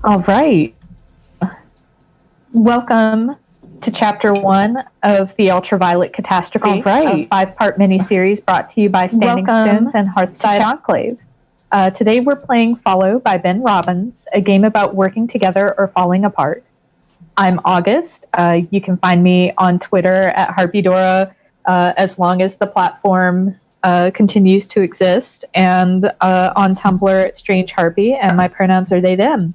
All right. Welcome to Chapter 1 of the Ultraviolet Catastrophe, a 5-part miniseries brought to you by Standing Stones and Hearthside Enclave. Today we're playing Follow by Ben Robbins, a game about working together or falling apart. I'm August. You can find me on Twitter at Harpydora as long as the platform continues to exist, and on Tumblr at Strange Harpy, and my pronouns are they, them.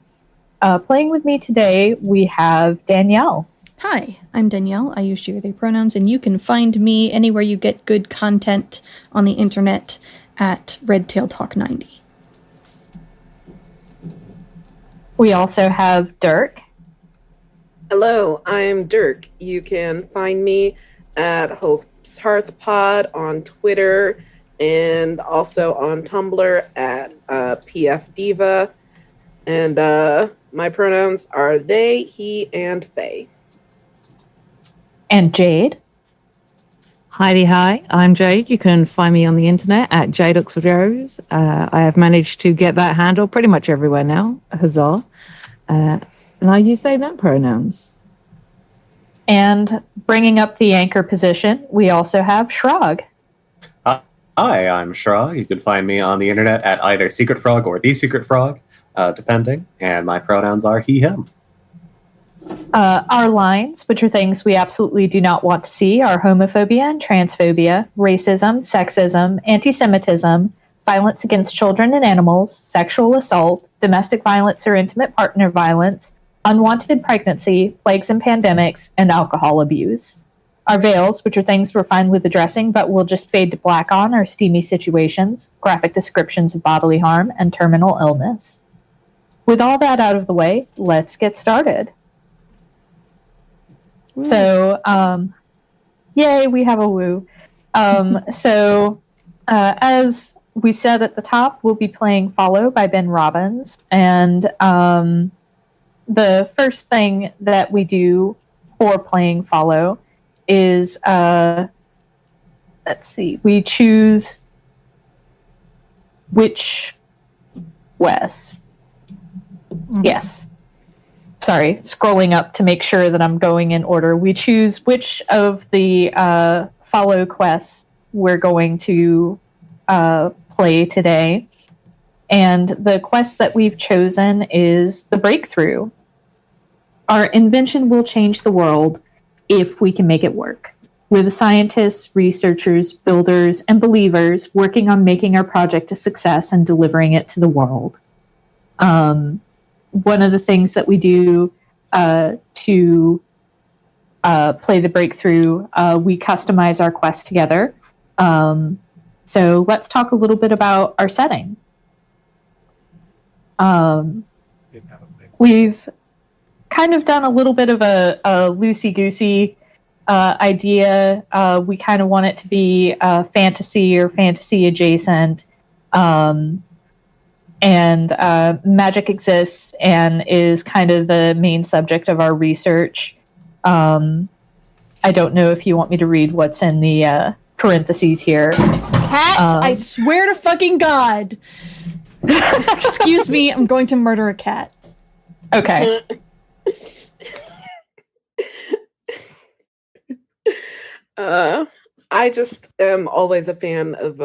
Playing with me today, we have Danielle. Hi, I'm Danielle. I use she, they pronouns, and you can find me anywhere you get good content on the internet at Redtail Talk 90. We also have Dirk. Hello, I'm Dirk. You can find me at Hope's Hearth Pod on Twitter and also on Tumblr at PF Diva. And my pronouns are they, he, and Phee. And Jade. Hi, I'm Jade. You can find me on the internet at Jade Oxford Rose. I have managed to get that handle pretty much everywhere now. Huzzah. And I use they, them pronouns. And bringing up the anchor position, we also have Schrag. Hi, I'm Schrag. You can find me on the internet at either Secret Frog or The Secret Frog, depending. And my pronouns are he, him. Our lines, which are things we absolutely do not want to see, are homophobia and transphobia, racism, sexism, anti-Semitism, violence against children and animals, sexual assault, domestic violence or intimate partner violence, unwanted pregnancy, plagues and pandemics, and alcohol abuse. Our veils, which are things we're fine with addressing but will just fade to black on, are steamy situations, graphic descriptions of bodily harm, and terminal illness. With all that out of the way, let's get started. Woo. So, yay, we have a woo. As we said at the top, we'll be playing Follow by Ben Robbins. And the first thing that we do for playing Follow is, we choose which quest. Mm-hmm. Yes. Sorry, scrolling up to make sure that I'm going in order. We choose which of the Follow quests we're going to play today. And the quest that we've chosen is the Breakthrough. Our invention will change the world if we can make it work. We're the scientists, researchers, builders, and believers working on making our project a success and delivering it to the world. One of the things that we do to play the Breakthrough, we customize our quest together. So let's talk a little bit about our setting. We've kind of done a little bit of a loosey-goosey idea. We kind of want it to be fantasy or fantasy adjacent. And magic exists and is kind of the main subject of our research. I don't know if you want me to read what's in the parentheses here. Cat, I swear to fucking God. Excuse me, I'm going to murder a cat. Okay. I just am always a fan of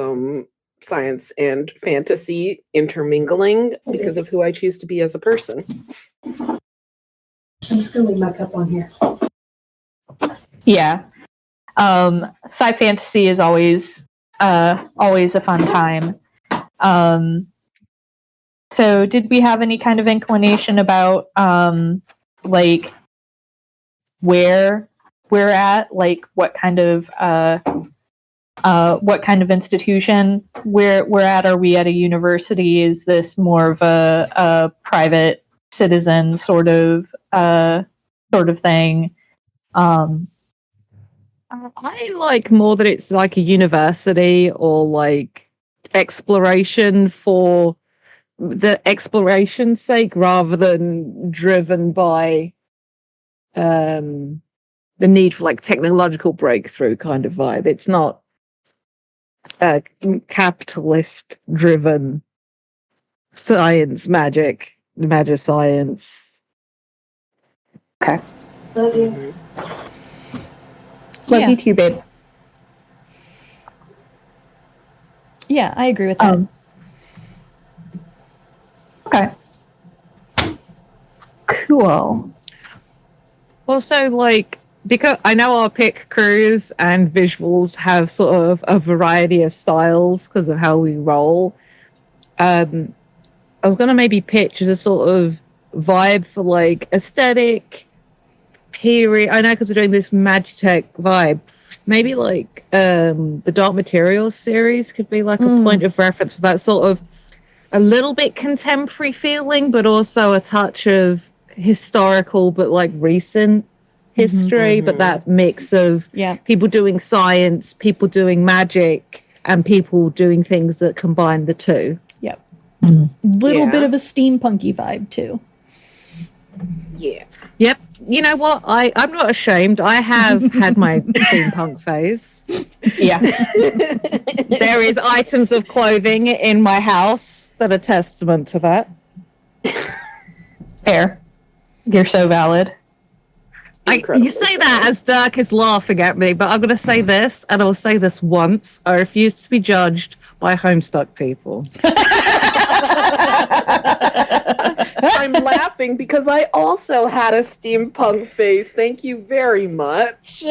science and fantasy intermingling because of who I choose to be as a person. I'm just gonna leave my cup on here. Yeah. Sci fantasy is always a fun time. So did we have any kind of inclination about like where we're at, like what kind of institution we're at? Are we at a university? Is this more of a private citizen sort of thing? I like more that it's like a university or like exploration for the exploration's sake rather than driven by the need for like technological breakthrough kind of vibe. It's not a capitalist driven science magic magic science. Okay. Love you. Mhm. Love Yeah. you too, babe. Yeah, I agree with that. Okay. Cool. Also, like, because I know our pick crews and visuals have sort of a variety of styles because of how we roll. I was going to maybe pitch as a sort of vibe for like aesthetic period. I know because we're doing this Magitech vibe. Maybe like the Dark Materials series could be like a point of reference for that sort of a little bit contemporary feeling, but also a touch of historical, but like recent history. But that mix of Yeah. people doing science, people doing magic, and people doing things that combine the two. Yep. Mhm. Little Yeah. bit of a steampunky vibe too. Yeah. Yep. You know what? I'm not ashamed. I have had my steampunk phase. Yeah. There is items of clothing in my house that are testament to that. Fair. You're so valid. You Incredibly say so. that as Dirk is laughing at me, but I'm going to say this, and I'll say this once. I refuse to be judged by Homestuck people. I'm laughing because I also had a steampunk phase. Thank you very much.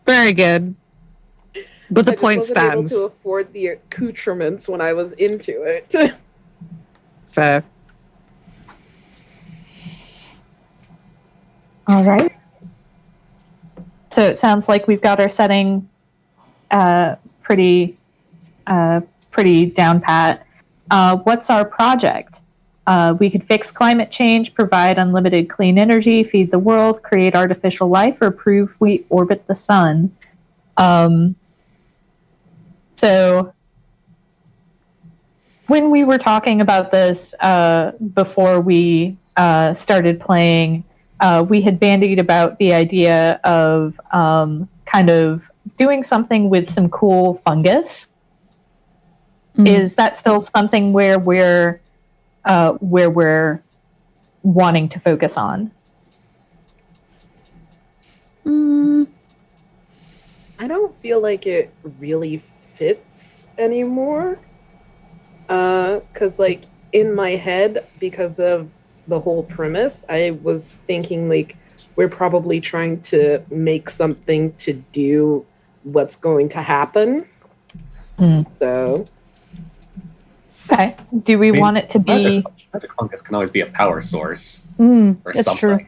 Very good. But the I just point wasn't able stands. to afford the accoutrements when I was into it. Fair. All right. So it sounds like we've got our setting pretty down pat. What's our project? We could fix climate change, provide unlimited clean energy, feed the world, create artificial life, or prove we orbit the sun. So when we were talking about this before we started playing, we had bandied about the idea of kind of doing something with some cool fungus. Is that still something where we're wanting to focus on? I don't feel like it really fits anymore. Cause like in my head, because of the whole premise, I was thinking like we're probably trying to make something to do what's going to happen. So Okay. Do we want it to be? Magic fungus can always be a power source That's or something.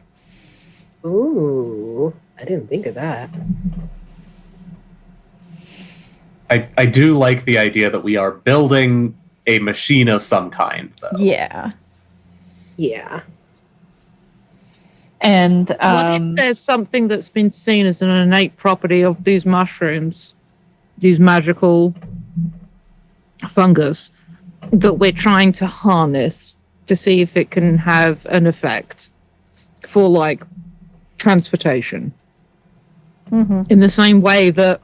true. ooh, I didn't think of that. I do like the idea that we are building a machine of some kind, though. Yeah. Yeah. And What if there's something that's been seen as an innate property of these mushrooms, these magical fungus, that we're trying to harness to see if it can have an effect for, like, transportation? In the same way that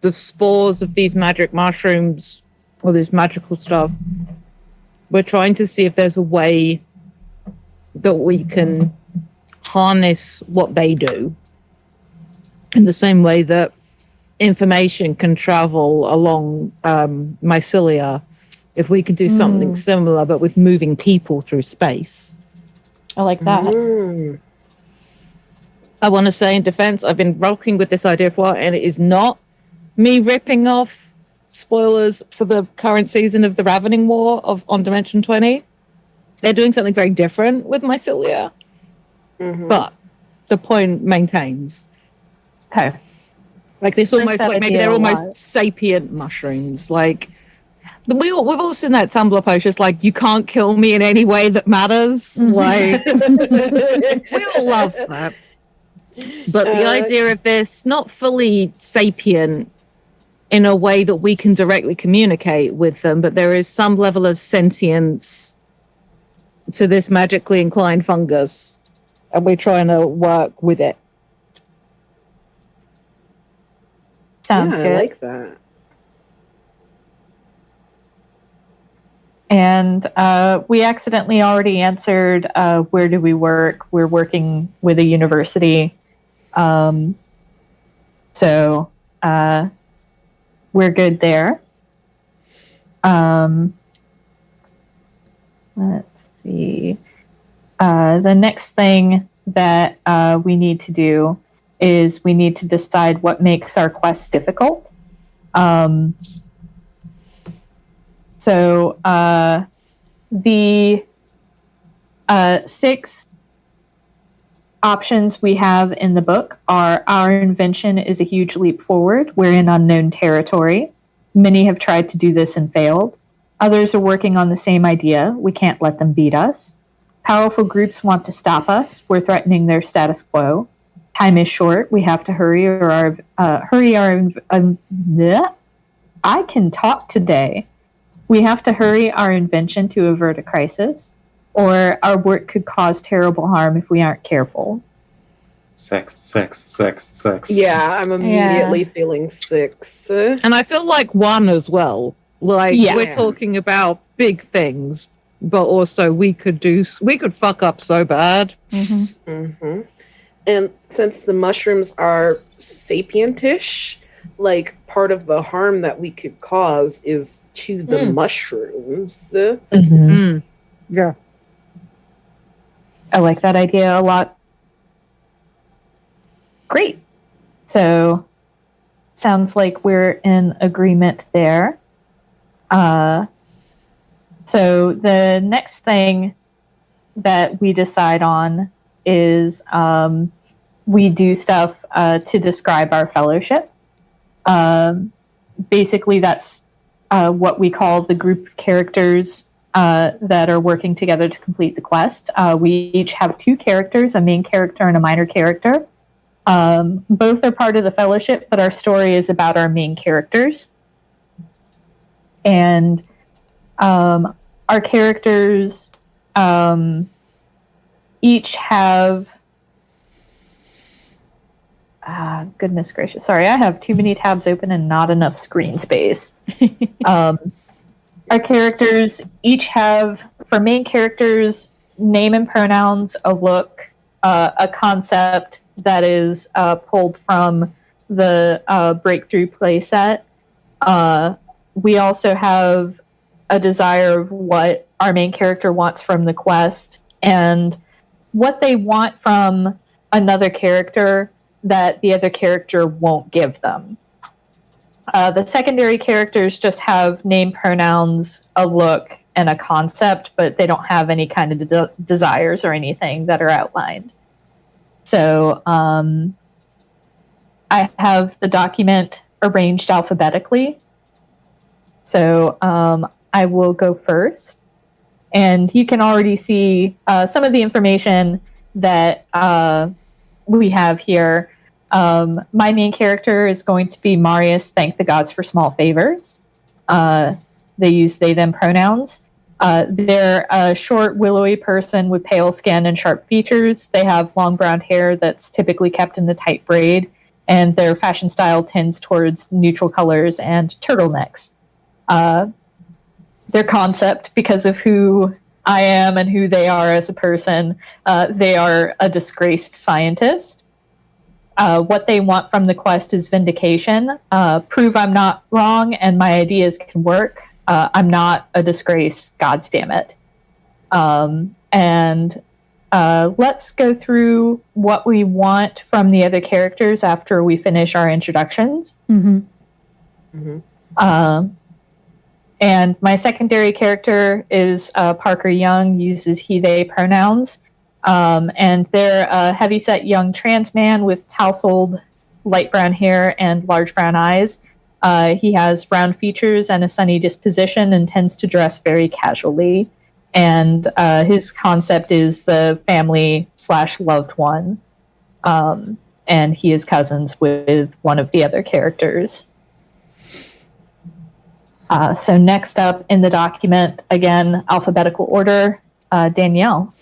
the spores of these magic mushrooms or this magical stuff, we're trying to see if there's a way that we can harness what they do in the same way that information can travel along mycelia. If we could do something similar but with moving people through space. I like that. Mm. I want to say in defense, I've been rocking with this idea for a while, and it is not me ripping off spoilers for the current season of the Ravening War on Dimension 20. They're doing something very different with mycelia, but the point maintains. okay. Like this, almost that like maybe idea they're a almost lot. sapient mushrooms. Like we've all seen that Tumblr post. It's like, you can't kill me in any way that matters. Like we all love that. But the idea of this not fully sapient in a way that we can directly communicate with them, but there is some level of sentience to this magically inclined fungus, and we're trying to work with it. Sounds yeah, good. I like that. And we accidentally already answered, where do we work? We're working with a university. So we're good there. Let's see. The next thing that we need to do is we need to decide what makes our quest difficult. So the 6 options we have in the book are: our invention is a huge leap forward. We're in unknown territory. Many have tried to do this and failed. Others are working on the same idea. We can't let them beat us. Powerful groups want to stop us. We're threatening their status quo. Time is short. We have to hurry I can talk today. We have to hurry our invention to avert a crisis, or our work could cause terrible harm if we aren't careful. 6, 6, 6, 6. Yeah, I'm immediately feeling 6. And I feel like 1 as well. Like, Yeah. we're talking about big things, but also we could fuck up so bad. Mm-hmm. And since the mushrooms are sapientish, like, part of the harm that we could cause is to the mushrooms. Mm-hmm. Yeah. I like that idea a lot. Great. So, sounds like we're in agreement there. So the next thing that we decide on is we do stuff to describe our fellowship. Basically, that's what we call the group of characters that are working together to complete the quest. We each have 2 characters, a main character and a minor character. Both are part of the fellowship, but our story is about our main characters. And our characters each have... goodness gracious. Sorry, I have too many tabs open and not enough screen space. Our characters each have, for main characters, name and pronouns, a look, a concept that is pulled from the Breakthrough playset. We also have a desire of what our main character wants from the quest and what they want from another character that the other character won't give them. The secondary characters just have name, pronouns, a look, and a concept, but they don't have any kind of desires or anything that are outlined. So I have the document arranged alphabetically. So I will go first. And you can already see some of the information that we have here. My main character is going to be Marius, thank the gods for small favors. They use they, them pronouns. They're a short, willowy person with pale skin and sharp features. They have long brown hair that's typically kept in the tight braid, and their fashion style tends towards neutral colors and turtlenecks. Their concept, because of who I am and who they are as a person, they are a disgraced scientist. What they want from the quest is vindication. Prove I'm not wrong and my ideas can work. I'm not a disgrace, gods damn it. And let's go through what we want from the other characters after we finish our introductions. And my secondary character is Parker Young, uses he, they pronouns. And they're a heavyset young trans man with tousled light brown hair and large brown eyes. He has round features and a sunny disposition and tends to dress very casually. And his concept is the family/loved one. And he is cousins with one of the other characters. So next up in the document, again, alphabetical order, Danielle.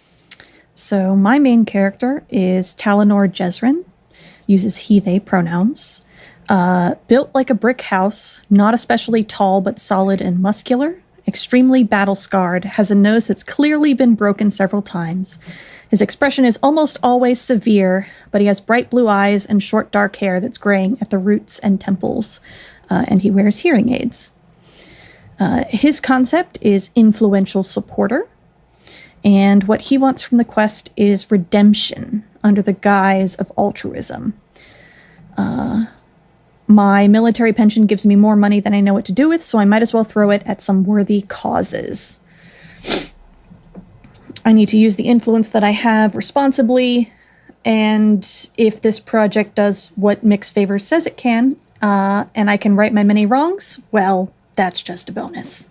So my main character is Talanor Jezrin, uses he, they pronouns. Built like a brick house, not especially tall but solid and muscular, extremely battle-scarred, has a nose that's clearly been broken several times. His expression is almost always severe, but he has bright blue eyes and short dark hair that's graying at the roots and temples, and he wears hearing aids. His concept is influential supporter, and what he wants from the quest is redemption under the guise of altruism. My military pension gives me more money than I know what to do with, so I might as well throw it at some worthy causes. I need to use the influence that I have responsibly, and if this project does what Mixed Favors says it can, and I can right my many wrongs, well, that's just a bonus.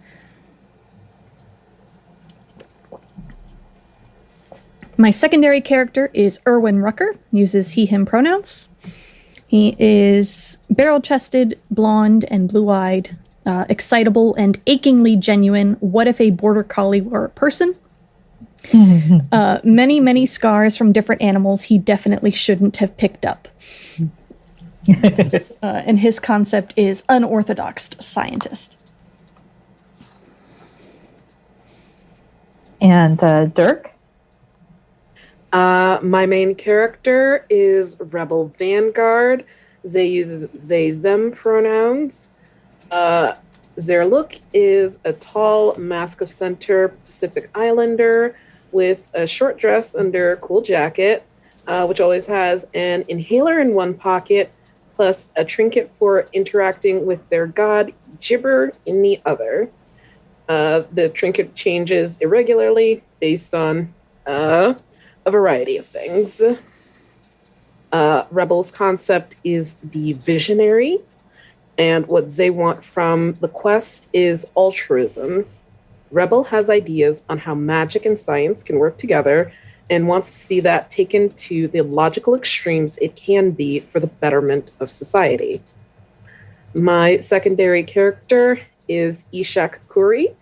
My secondary character is Erwin Rucker, uses he/him pronouns. He is barrel-chested, blonde, and blue-eyed, excitable, and achingly genuine. What if a border collie were a person? Many, many scars from different animals he definitely shouldn't have picked up. And his concept is unorthodox scientist. And Dirk? My main character is Rebel Vanguard. Zay uses they/them pronouns. Their look is a tall, mask of center Pacific Islander with a short dress under a cool jacket, which always has an inhaler in one pocket, plus a trinket for interacting with their god, Gibber, in the other. The trinket changes irregularly based on a variety of things. Rebel's concept is the visionary, and what they want from the quest is altruism. Rebel has ideas on how magic and science can work together and wants to see that taken to the logical extremes it can be for the betterment of society. My secondary character is Ishak Kuri.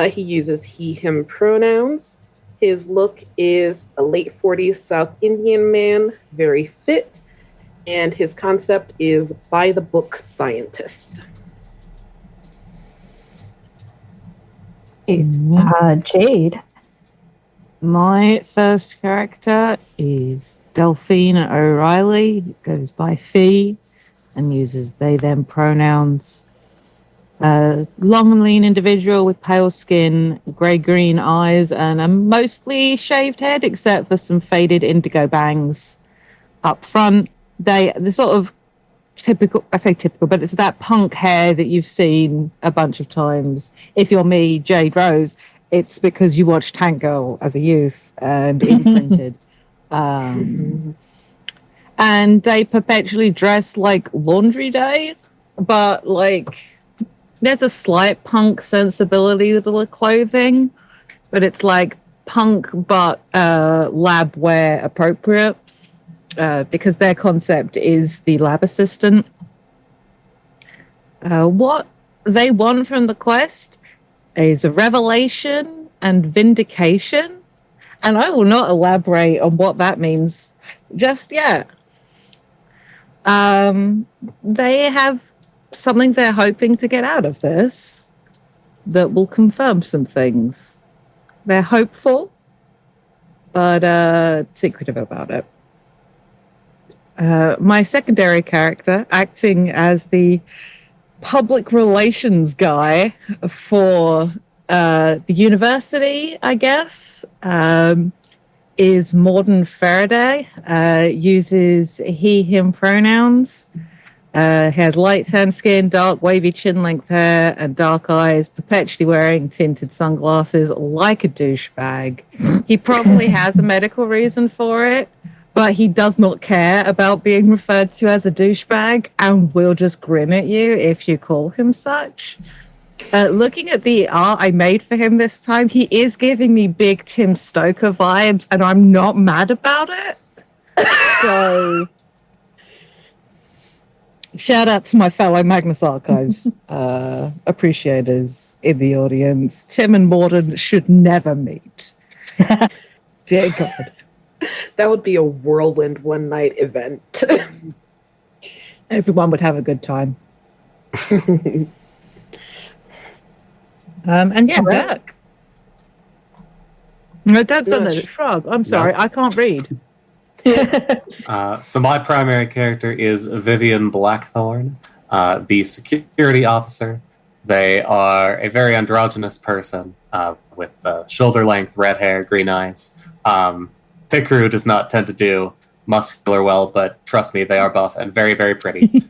He uses he/him pronouns. His look is a late 40s South Indian man, very fit, and his concept is by-the-book scientist. Jade. My first character is Delphine O'Reilly, who goes by Phee and uses they/them pronouns. Long and lean individual with pale skin, grey-green eyes, and a mostly shaved head, except for some faded indigo bangs up front. The sort of typical, I say typical, but it's that punk hair that you've seen a bunch of times. If you're me, Jade Rose, it's because you watched Tank Girl as a youth and imprinted. And they perpetually dress like Laundry Day, but like there's a slight punk sensibility to the clothing, but it's like punk but lab wear appropriate, because their concept is the lab assistant. What they want from the quest is a revelation and vindication, and I will not elaborate on what that means just yet. They have something they're hoping to get out of this that will confirm some things. They're hopeful, but secretive about it. My secondary character, acting as the public relations guy for the university, I guess, is Morden Faraday, uses he/him pronouns. Has light tanned skin, dark wavy chin length hair, and dark eyes, perpetually wearing tinted sunglasses like a douchebag. He probably has a medical reason for it, but he does not care about being referred to as a douchebag and will just grin at you if you call him such. Looking at the art I made for him this time, he is giving me big Tim Stoker vibes, and I'm not mad about it. So shout out to my fellow Magnus Archives appreciators in the audience. Tim and Morden should never meet. Dear God. That would be a whirlwind one-night event. Everyone would have a good time. And yeah, Alright. Dirk. No, Dirk's on there. Nice. Shrug. I'm sorry, I can't read. So my primary character is Vivien Blackthorn, the security officer. They are a very androgynous person with shoulder-length red hair, green eyes. Pit crew does not tend to do muscular well, but trust me, they are buff and very, very pretty.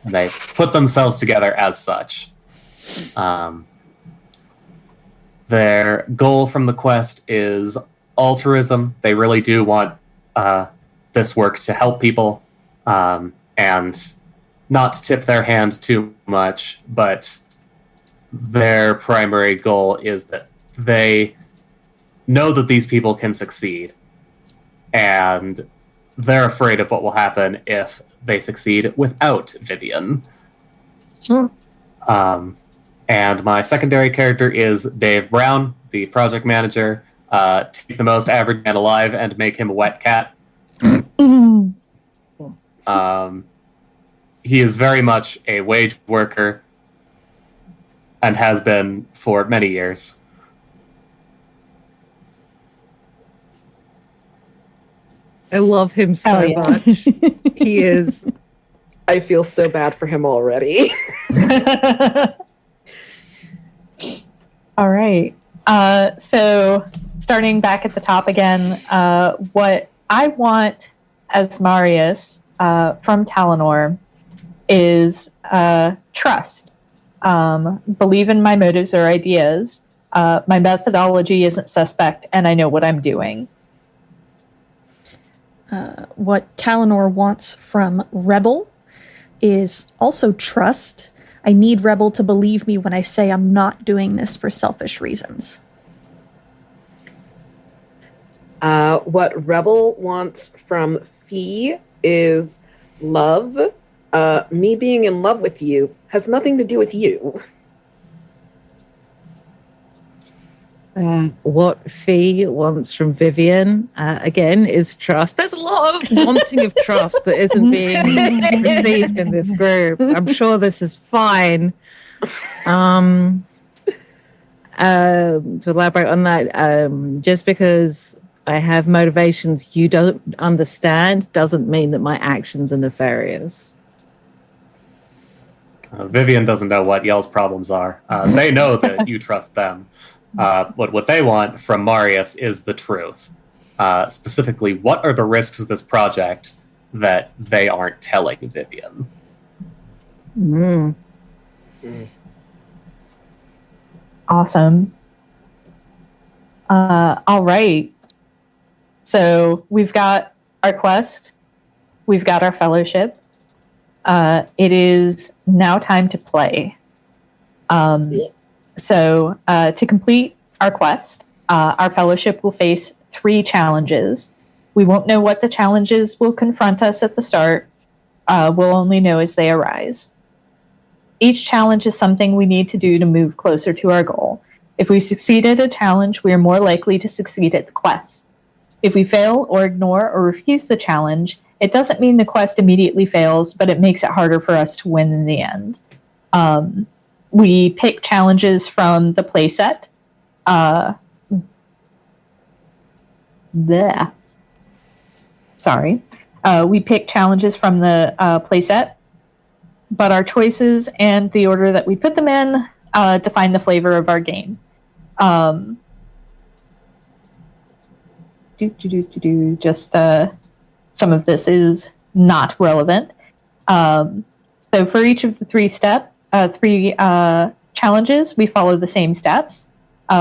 They put themselves together as such. Their goal from the quest is altruism. They really do want this work to help people and not tip their hand too much, but their primary goal is that they know that these people can succeed, and they're afraid of what will happen if they succeed without Vivien. And my secondary character is Dave Brown, the project manager. Take the most average man alive and make him a wet cat. He is very much a wage worker and has been for many years. I love him so Oh, yeah. much. He is. I feel so bad for him already. All right. So starting back at the top again, what I want as Marius from Talanor is trust. Believe in my motives or ideas. My methodology isn't suspect, and I know what I'm doing. What Talanor wants from Rebel is also trust. I need Rebel to believe me when I say I'm not doing this for selfish reasons. What Rebel wants from Phee is love. Me being in love with you has nothing to do with you. What Phee wants from Vivien, again, is trust. There's a lot of wanting of trust that isn't being received in this group. I'm sure this is fine. To elaborate on that, just because I have motivations you don't understand doesn't mean that my actions are nefarious. Vivien doesn't know what Yell's problems are. They know that you trust them. What they want from Marius is the truth. Specifically, what are the risks of this project that they aren't telling Vivien? Awesome. All right. So we've got our quest. We've got our fellowship. It is now time to play. So to complete our quest, our fellowship will face 3 challenges. We won't know what the challenges will confront us at the start. We'll only know as they arise. Each challenge is something we need to do to move closer to our goal. If we succeed at a challenge, we are more likely to succeed at the quest. If we fail or ignore or refuse the challenge, it doesn't mean the quest immediately fails, but it makes it harder for us to win in the end. We pick challenges from the playset. We pick challenges from the playset, but our choices and the order that we put them in define the flavor of our game. Just some of this is not relevant. So for each of the 3 challenges, we follow the same steps.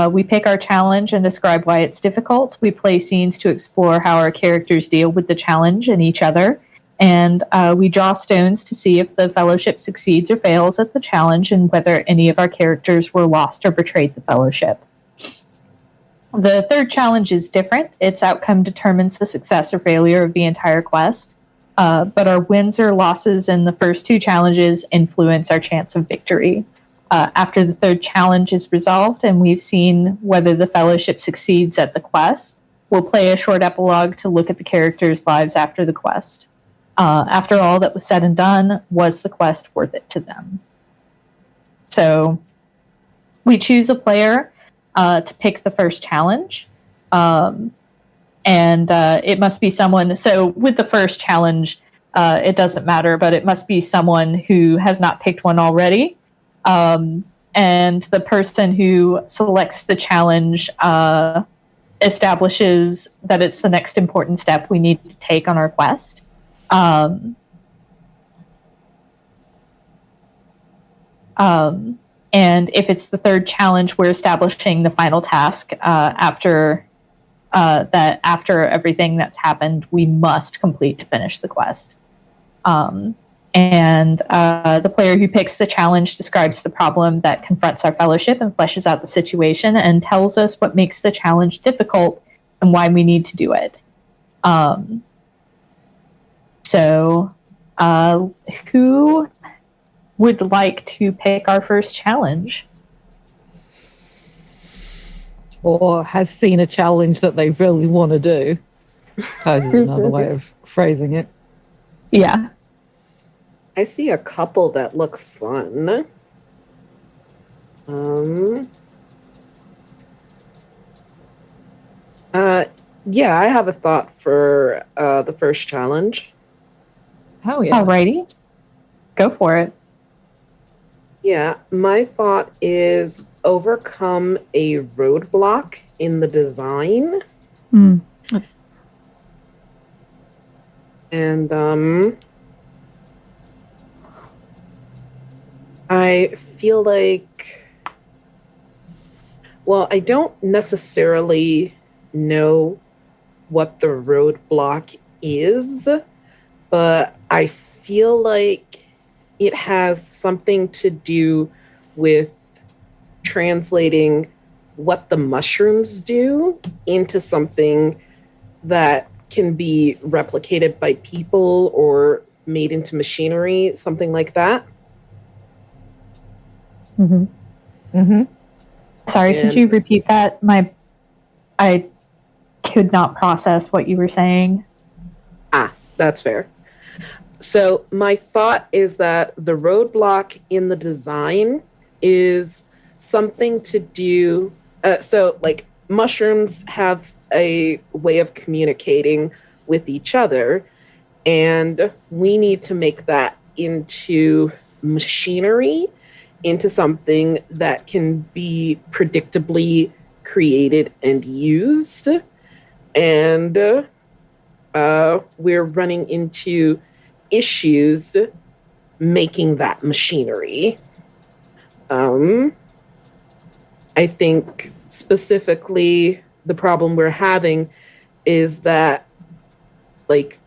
We pick our challenge and describe why it's difficult. We play scenes to explore how our characters deal with the challenge and each other. And we draw stones to see if the fellowship succeeds or fails at the challenge and whether any of our characters were lost or betrayed the fellowship. The 3rd challenge is different. Its outcome determines the success or failure of the entire quest. But our wins or losses in the first 2 challenges influence our chance of victory. After the 3rd challenge is resolved and we've seen whether the fellowship succeeds at the quest, we'll play a short epilogue to look at the characters' lives after the quest. After all that was said and done, was the quest worth it to them? So we choose a player to pick the first challenge. And it must be someone. So with the first challenge, it doesn't matter, but it must be someone who has not picked one already. And the person who selects the challenge establishes that it's the next important step we need to take on our quest. And if it's the third challenge, we're establishing the final task after everything that's happened, we must complete to finish the quest. And the player who picks the challenge describes the problem that confronts our fellowship and fleshes out the situation and tells us what makes the challenge difficult and why we need to do it. So, who would like to pick our first challenge? Or has seen a challenge that they really want to do. Suppose is another way of phrasing it. Yeah. I see a couple that look fun. Yeah, I have a thought for the first challenge. Oh yeah. Alrighty. Go for it. Yeah, my thought is overcome a roadblock in the design. Mm. And I feel like, well, I don't necessarily know what the roadblock is, but I feel like it has something to do with translating what the mushrooms do into something that can be replicated by people or made into machinery, something like that. Mm-hmm. Mm-hmm. Sorry, could you repeat that? I could not process what you were saying. That's fair. So my thought is that the roadblock in the design is something to do. So like mushrooms have a way of communicating with each other, and we need to make that into machinery, into something that can be predictably created and used. And we're running into issues making that machinery. I think specifically the problem we're having is that, like,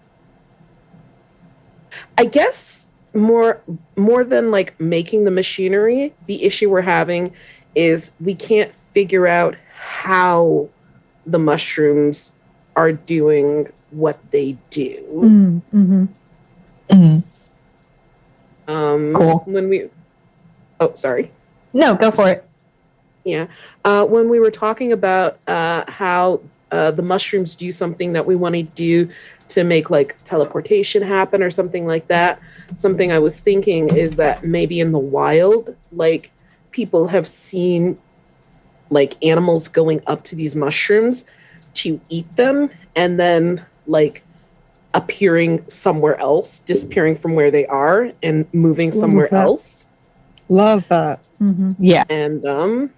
I guess more than like making the machinery, the issue we're having is we can't figure out how the mushrooms are doing what they do. Mm-hmm. Cool. When we, oh, sorry. No, go for it. Yeah. When we were talking about how the mushrooms do something that we want to do to make like teleportation happen or something like that, something I was thinking is that maybe in the wild, like people have seen like animals going up to these mushrooms to eat them and then like appearing somewhere else, disappearing from where they are and moving somewhere else. Love that. Mm-hmm. Yeah. And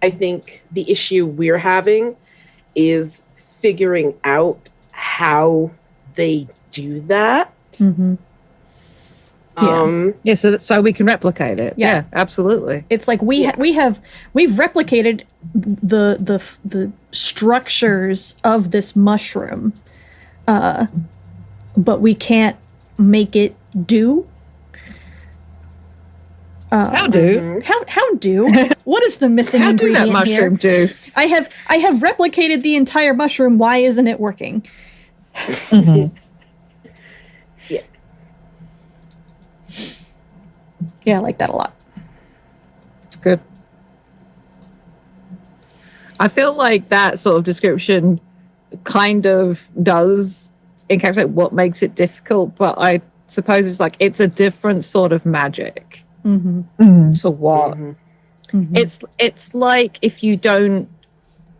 I think the issue we're having is figuring out how they do that. Mm-hmm. Yeah, so we can replicate it. Yeah. Yeah, absolutely. It's like we've replicated the structures of this mushroom, but we can't make it do. How do? How do? What is the missing How do ingredient that mushroom here? do? I have replicated the entire mushroom. Why isn't it working? Mm-hmm. Yeah, I like that a lot. It's good. I feel like that sort of description kind of does encapsulate what makes it difficult, but I suppose it's like it's a different sort of magic Mm-hmm. Mm-hmm. to what It's like if you don't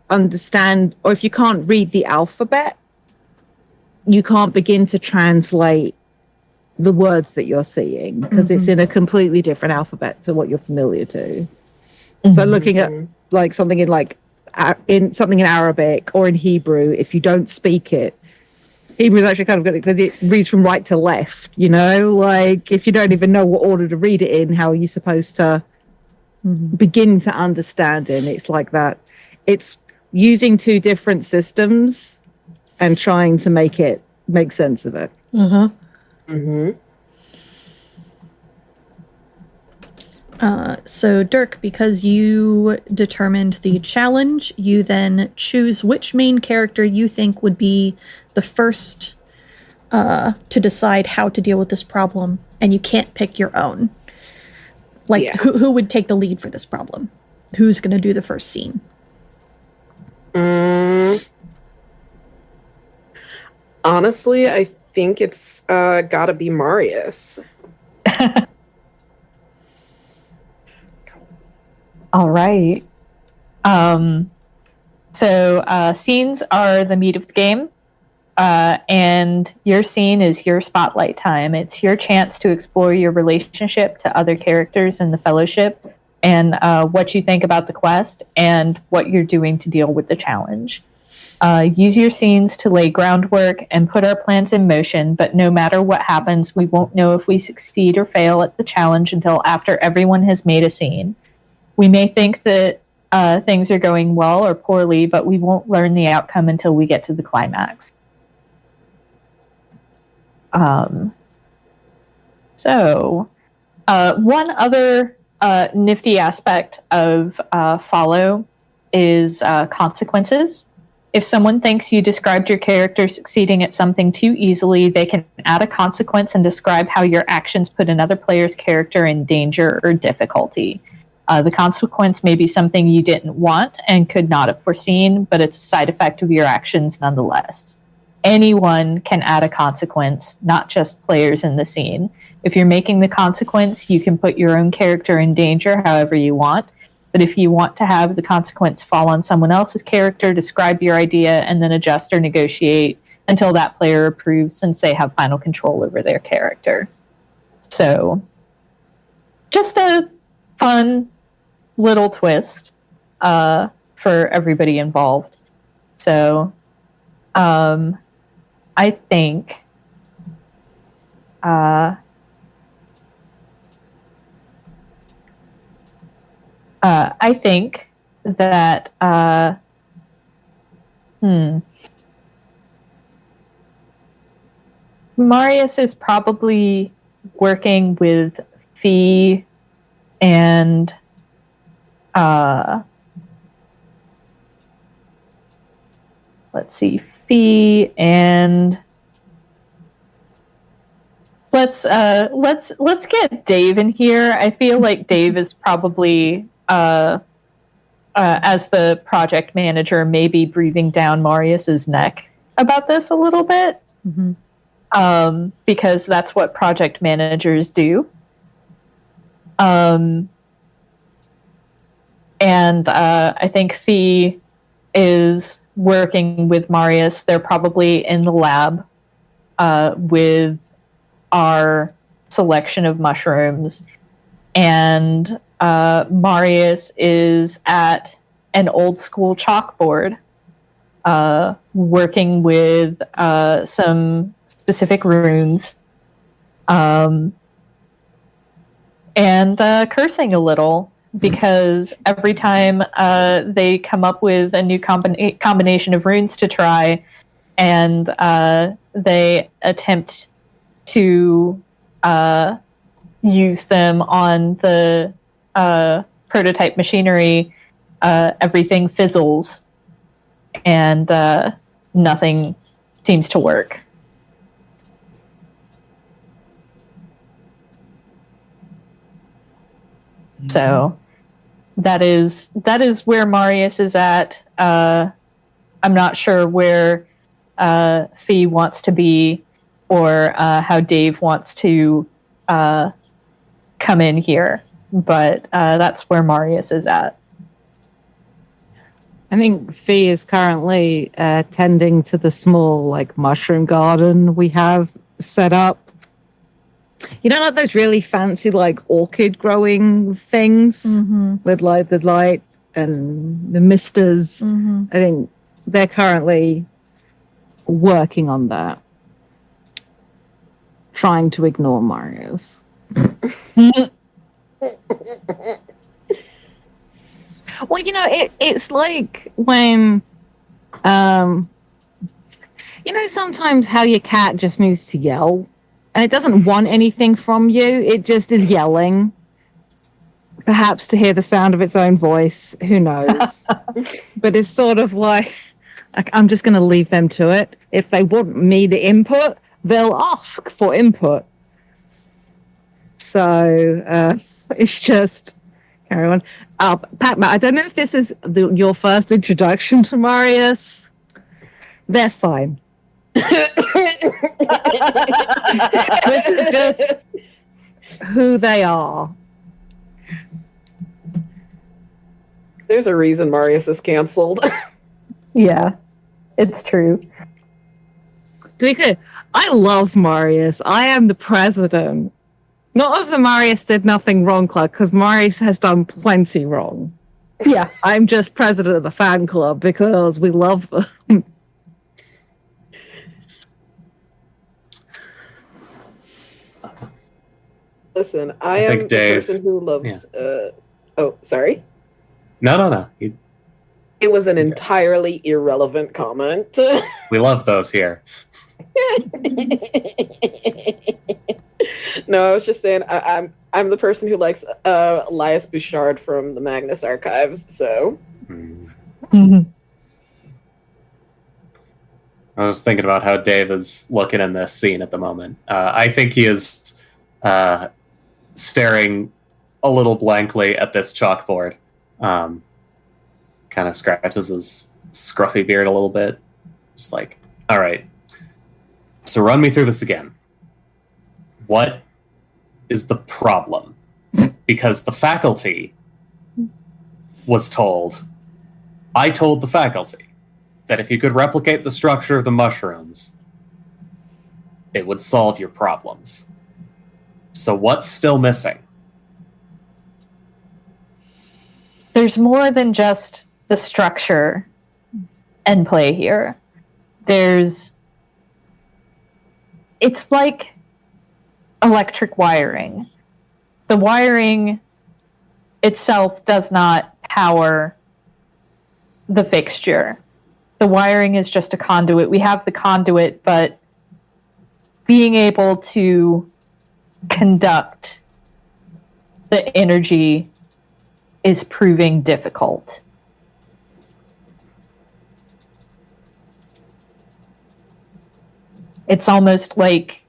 understand, or if you can't read the alphabet, you can't begin to translate the words that you're seeing, because it's in a completely different alphabet to what you're familiar to. So looking at like something in something in Arabic or in Hebrew, if you don't speak it, Hebrew is actually kind of good because it reads from right to left, you know, like if you don't even know what order to read it in, how are you supposed to begin to understand it? And it's like that. It's using two different systems and trying to make sense of it. So Dirk, because you determined the challenge, you then choose which main character you think would be the first to decide how to deal with this problem, and you can't pick your own. Like, who would take the lead for this problem? Who's going to do the first scene? Honestly, I think it's gotta be Marius. All right. So scenes are the meat of the game, and your scene is your spotlight time. It's your chance to explore your relationship to other characters in the Fellowship, and what you think about the quest, and what you're doing to deal with the challenge. Use your scenes to lay groundwork and put our plans in motion, but no matter what happens, we won't know if we succeed or fail at the challenge until after everyone has made a scene. We may think that things are going well or poorly, but we won't learn the outcome until we get to the climax. So, one other nifty aspect of follow is consequences. If someone thinks you described your character succeeding at something too easily, they can add a consequence and describe how your actions put another player's character in danger or difficulty. The consequence may be something you didn't want and could not have foreseen, but it's a side effect of your actions nonetheless. Anyone can add a consequence, not just players in the scene. If you're making the consequence, you can put your own character in danger however you want. But if you want to have the consequence fall on someone else's character, describe your idea and then adjust or negotiate until that player approves, since they have final control over their character. So, just a fun little twist for everybody involved. So, I think that Marius is probably working with Phee and let's see, Phee and let's get Dave in here. I feel like Dave is probably as the project manager, maybe breathing down Marius's neck about this a little bit, because that's what project managers do. And I think Phee is working with Marius. They're probably in the lab with our selection of mushrooms, and Marius is at an old school chalkboard working with some specific runes and cursing a little, because every time they come up with a new combination of runes to try, and they attempt to use them on the prototype machinery, everything fizzles and nothing seems to work. So that is where Marius is at. I'm not sure where Phee wants to be, or how Dave wants to come in here. but that's where Marius is at. I think Phee is currently tending to the small, like, mushroom garden we have set up. You know, like those really fancy, like, orchid growing things with, like, the light and the misters. I think they're currently working on that, trying to ignore Marius. Well, you know, it's like when, you know, sometimes how your cat just needs to yell and it doesn't want anything from you. It just is yelling, perhaps to hear the sound of its own voice. Who knows? But it's sort of like, I'm just going to leave them to it. If they want me to input, they'll ask for input. So it's just carry on. Pat, I don't know if this is your first introduction to Marius. They're fine. This is just who they are. There's a reason Marius is canceled. Yeah, it's true. To be clear, I love Marius. I am the president. Not of the Marius did nothing wrong club, because Marius has done plenty wrong. Yeah. I'm just president of the fan club because we love them. Listen, I am the Dave, person who loves... oh, sorry? No. It was an entirely irrelevant comment. We love those here. No, I was just saying I'm the person who likes Elias Bouchard from the Magnus Archives, so... I was thinking about how Dave is looking in this scene at the moment. I think he is staring a little blankly at this chalkboard. Kind of scratches his scruffy beard a little bit. Just like, all right. So run me through this again. What is the problem? Because the faculty was told, I told the faculty that if you could replicate the structure of the mushrooms, it would solve your problems. So what's still missing? There's more than just the structure and play here. It's like electric wiring. The wiring itself does not power the fixture. The wiring is just a conduit. We have the conduit, but being able to conduct the energy is proving difficult. It's almost like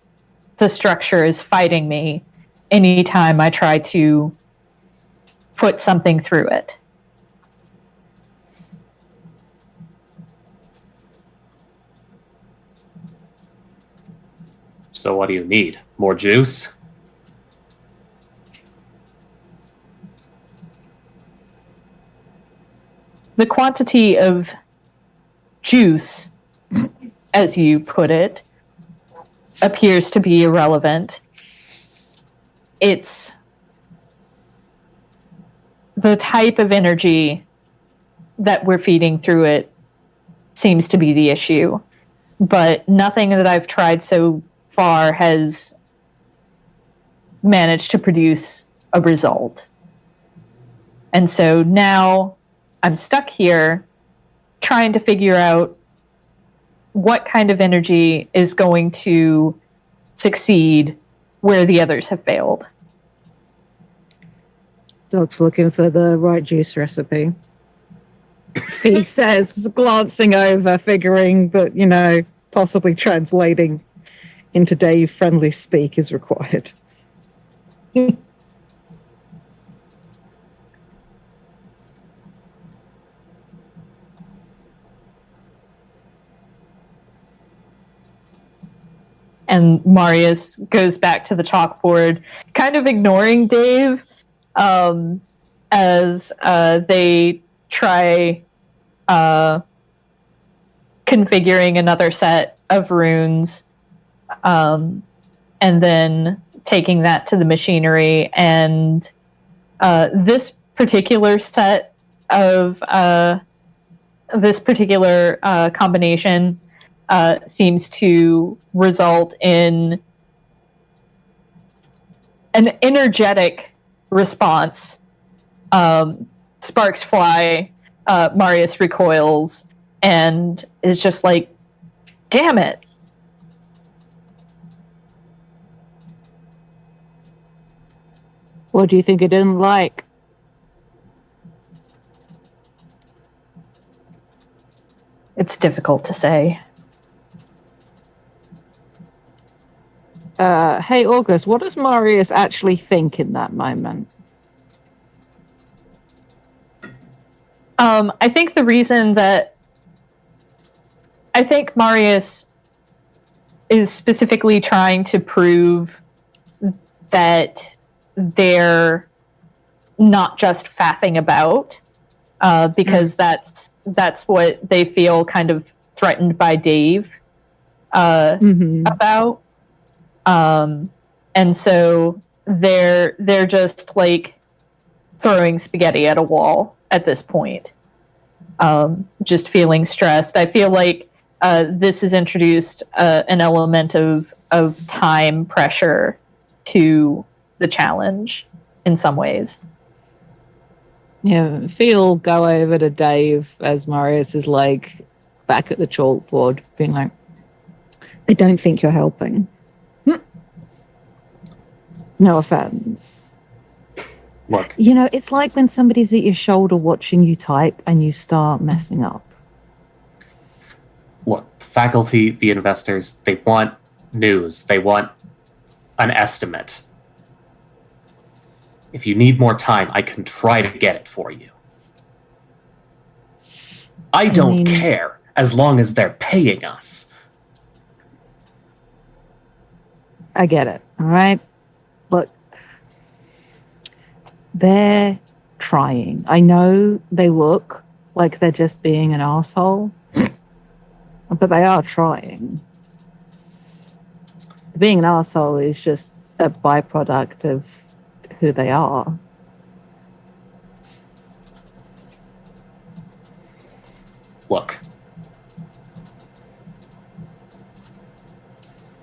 the structure is fighting me anytime I try to put something through it. So what do you need? More juice? The quantity of juice, as you put it, appears to be irrelevant. It's the type of energy that we're feeding through it seems to be the issue. But nothing that I've tried so far has managed to produce a result. And so now I'm stuck here trying to figure out what kind of energy is going to succeed where the others have failed. Dog's looking for the right juice recipe. Phee says, glancing over, figuring that, you know, possibly translating into Dave-friendly speak is required. And Marius goes back to the chalkboard, kind of ignoring Dave, as they try configuring another set of runes, and then taking that to the machinery. And this particular set of this particular combination seems to result in an energetic response. Sparks fly, Marius recoils, and is just like, damn it. What do you think it didn't like? It's difficult to say. Hey, August, what does Marius actually think in that moment? I think the reason that I think Marius is specifically trying to prove that they're not just faffing about, because that's what they feel kind of threatened by Dave about. And so they're just like throwing spaghetti at a wall at this point. Just feeling stressed. I feel like this has introduced an element of time pressure to the challenge in some ways. Yeah, Phee will go over to Dave as Marius is like back at the chalkboard, being like, I don't think you're helping. No offense. Look, You know, it's like when somebody's at your shoulder watching you type and you start messing up. the faculty, the investors, they want news. They want an estimate. If you need more time, I can try to get it for you. I don't care as long as they're paying us. I get it, all right? Look, they're trying. I know they look like they're just being an asshole, but they are trying. Being an asshole is just a byproduct of who they are. Look.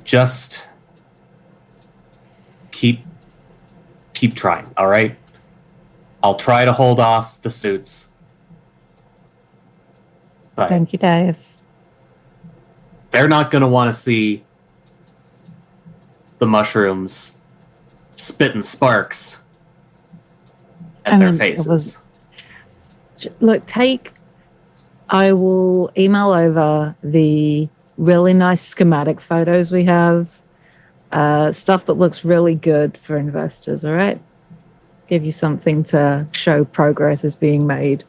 Just keep trying, all right? I'll try to hold off the suits. But Thank you, Dave. they're not going to want to see the mushrooms spitting sparks at their faces. Look, I will email over the really nice schematic photos we have. Stuff that looks really good for investors, all right? Give you something to show progress is being made.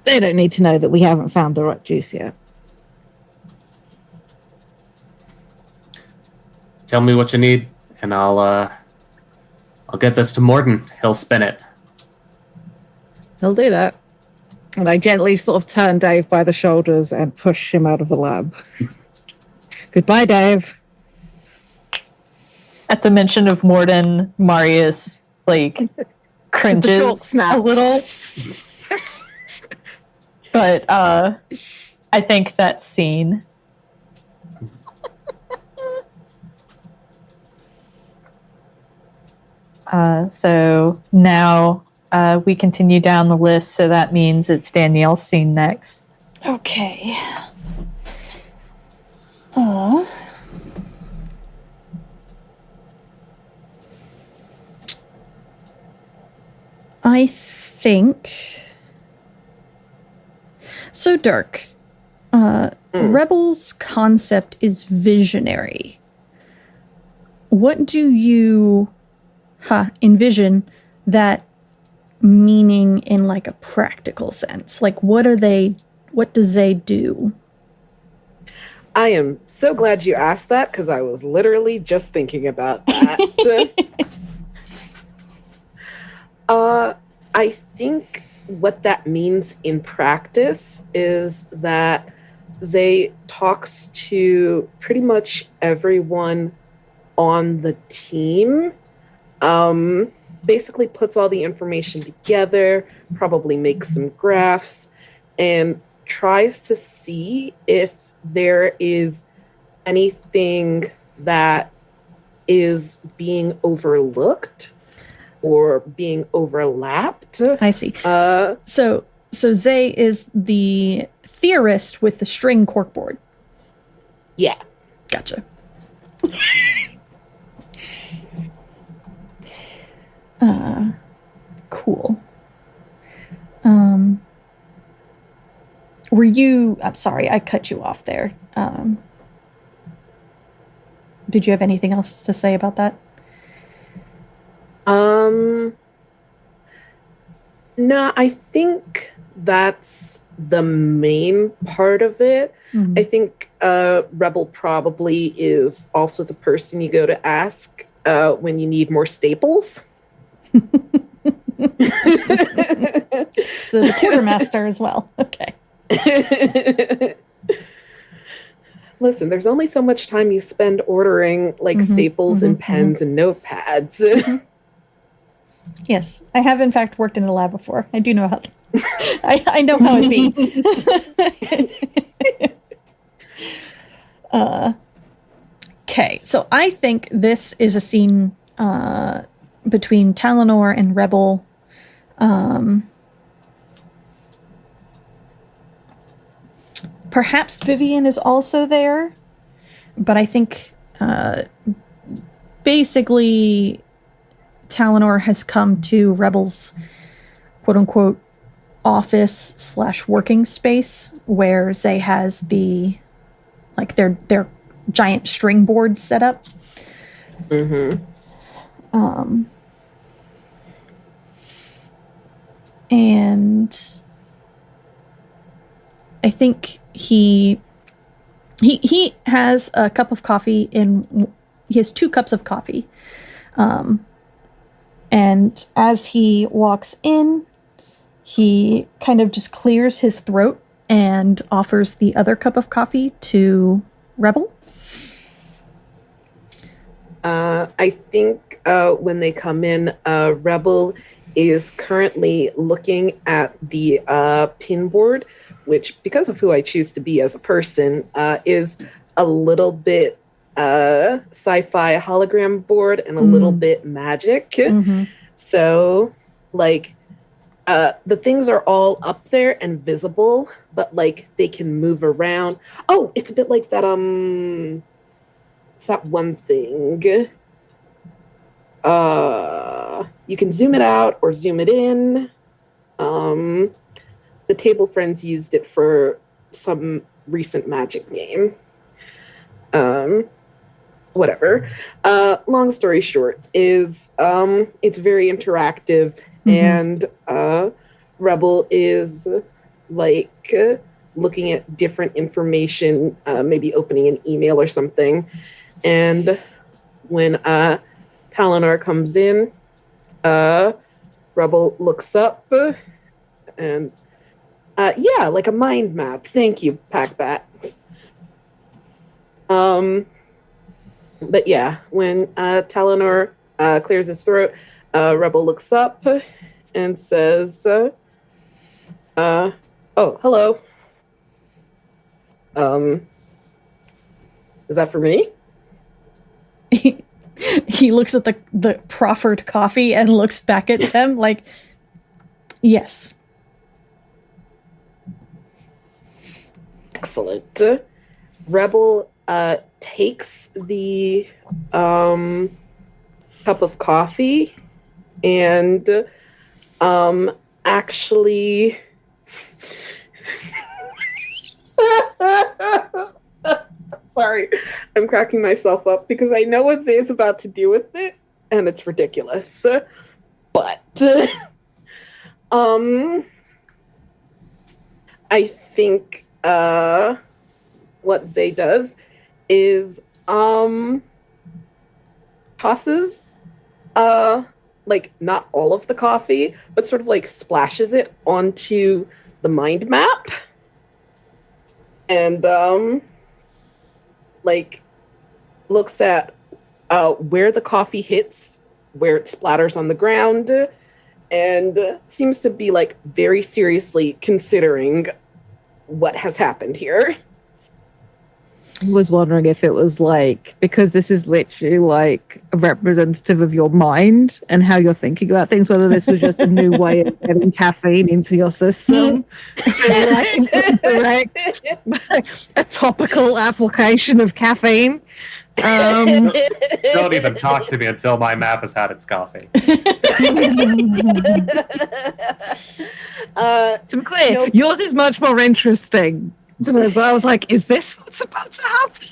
They don't need to know that we haven't found the right juice yet. Tell me what you need, and I'll get this to Morden. He'll spin it. He'll do that. And I gently sort of turn Dave by the shoulders and push him out of the lab. Goodbye, Dave. At the mention of Morden, Marius cringes The chalk snap. a little. But I think that scene. So now we continue down the list, so that means it's Danielle's scene next. Okay. I think. So, Dirk, Rebel's concept is visionary. What do you envision that meaning in like a practical sense? Like, what does they do? I am so glad you asked that because I was literally just thinking about that. I think what that means in practice is that Zay talks to pretty much everyone on the team. Basically puts all the information together, probably makes some graphs, and tries to see if there is anything that is being overlooked or being overlapped. I see. So Zay is the theorist with the string corkboard. Yeah. Gotcha. Cool. Were you... I'm sorry, I cut you off there. Did you have anything else to say about that? No, I think that's the main part of it. Mm-hmm. I think Rebel probably is also the person you go to ask when you need more staples. So the quartermaster as well. Okay. Listen, there's only so much time you spend ordering staples and pens and notepads. Yes, I have in fact worked in a lab before. I do know how. I know how it be. Okay, so I think this is a scene between Talanor and Rebel. Perhaps Vivien is also there, but I think basically Talanor has come to Rebel's quote-unquote office / working space where Zay has the their giant string board set up. Mm-hmm. And I think he has a cup of coffee he has 2 cups of coffee. And as he walks in, he kind of just clears his throat and offers the other cup of coffee to Rebel. I think when they come in, Rebel is currently looking at the pinboard, which, because of who I choose to be as a person, is a little bit sci-fi hologram board and a little bit magic. Mm-hmm. So, the things are all up there and visible, but they can move around. Oh, it's a bit like that. It's that one thing. You can zoom it out or zoom it in. The table friends used it for some recent Magic game. Whatever. Long story short is it's very interactive, and Rebel is looking at different information, maybe opening an email or something. And when Talanor comes in, Rebel looks up and yeah, like a mind map. Thank you, Packbat. But yeah, when Talanor clears his throat, Rebel looks up and says, "Oh, hello. Is that for me?" He looks at the proffered coffee and looks back at Sem like, yes. Excellent. Rebel takes the cup of coffee and actually sorry, I'm cracking myself up because I know what Zay is about to do with it, and it's ridiculous. But I think what Zay does is tosses like not all of the coffee, but sort of like splashes it onto the mind map. And like looks at where the coffee hits, where it splatters on the ground, and seems to be like very seriously considering what has happened here. I was wondering if it was like, because this is literally like a representative of your mind and how you're thinking about things, whether this was just a new way of getting caffeine into your system. Like, a topical application of caffeine. Don't even talk to me until my map has had its coffee. To be clear, Nope. yours is much more interesting. But I was like, is this what's about to happen?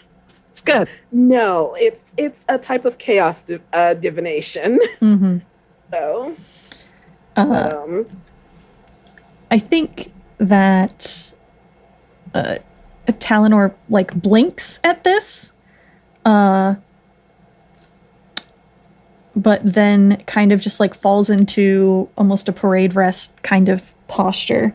It's good. No, it's a type of chaos divination. Mm-hmm. So, I think that Talanor like blinks at this, but then kind of just like falls into almost a parade rest kind of posture.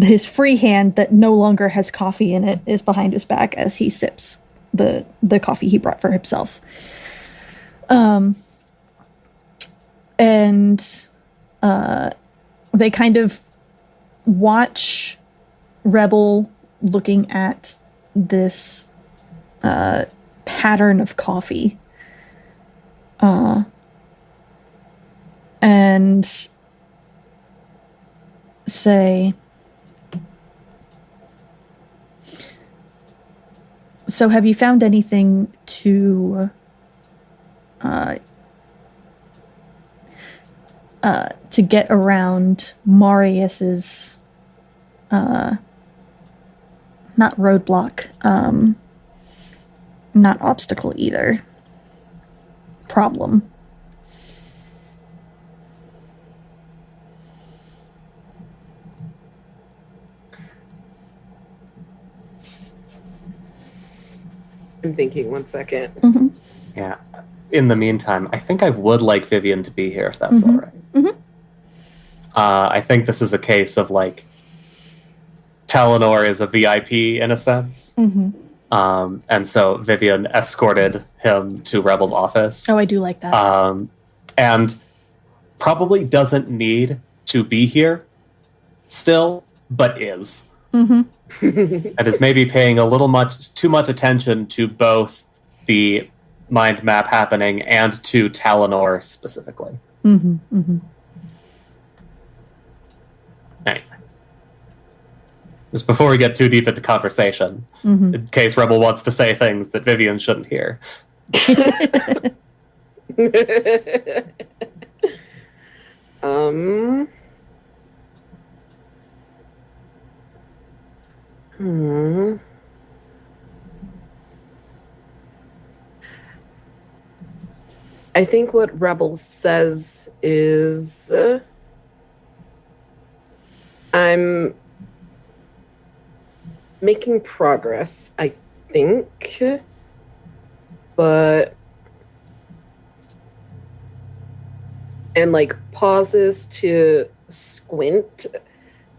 His free hand that no longer has coffee in it is behind his back as he sips the coffee he brought for himself. And they kind of watch Rebel looking at this pattern of coffee. And say, so have you found anything to get around Marius's not roadblock, not obstacle either, problem? I'm thinking 1 second. Mm-hmm. Yeah. In the meantime, I think I would like Vivien to be here if that's Mhm. all right. Mhm. I think this is a case of like Talanor is a VIP in a sense. Mm-hmm. And so Vivien escorted him to Rebel's office. Oh, I do like that. And probably doesn't need to be here still, but is. Mm-hmm. And is maybe paying a little too much attention to both the mind map happening and to Talanor specifically. Mm-hmm. Mm-hmm. Anyway. Just before we get too deep into conversation, Mm-hmm. in case Rebel wants to say things that Vivien shouldn't hear. I think what Rebel says is, I'm making progress, I think, but, and like pauses to squint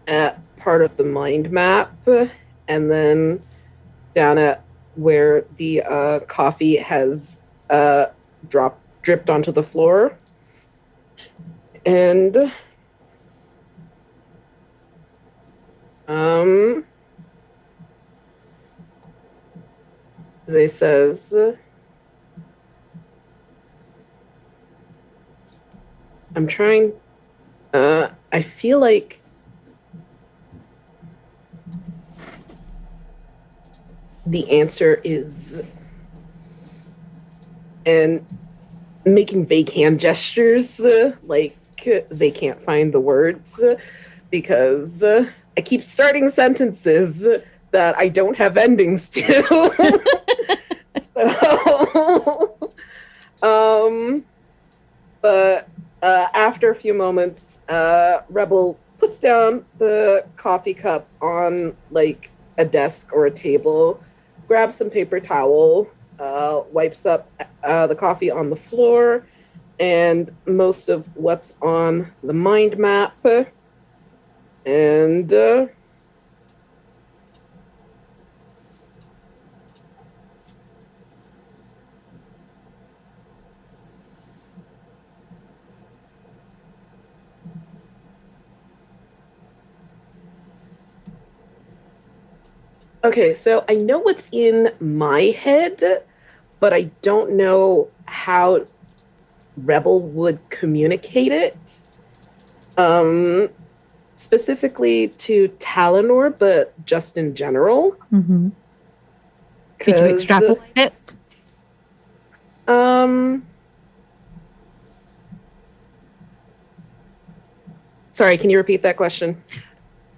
at part of the mind map, and then down at where the coffee has dripped onto the floor. And Zay says, I'm trying, I feel like the answer is, and making vague hand gestures, like they can't find the words, because I keep starting sentences that I don't have endings to. But after a few moments, Rebel puts down the coffee cup on like a desk or a table, grabs some paper towel, wipes up the coffee on the floor, and most of what's on the mind map. And okay, so I know what's in my head, but I don't know how Rebel would communicate it. Specifically to Talanor, but just in general. Mm-hmm. Could you extrapolate it? Sorry, can you repeat that question?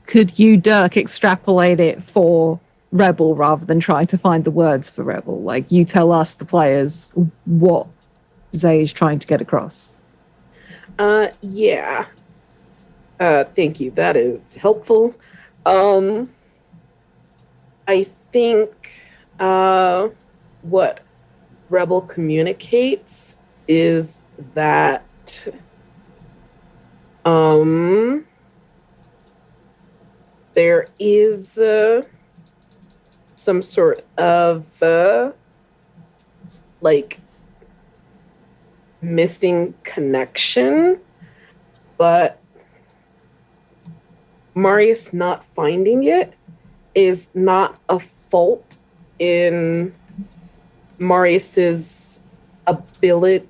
Could you, Dirk, extrapolate it for Rebel rather than trying to find the words for Rebel? Like, you tell us, the players, what Zay is trying to get across. Yeah. Thank you. That is helpful. I think what Rebel communicates is that there is some sort of like missing connection, but Marius not finding it is not a fault in Marius's ability,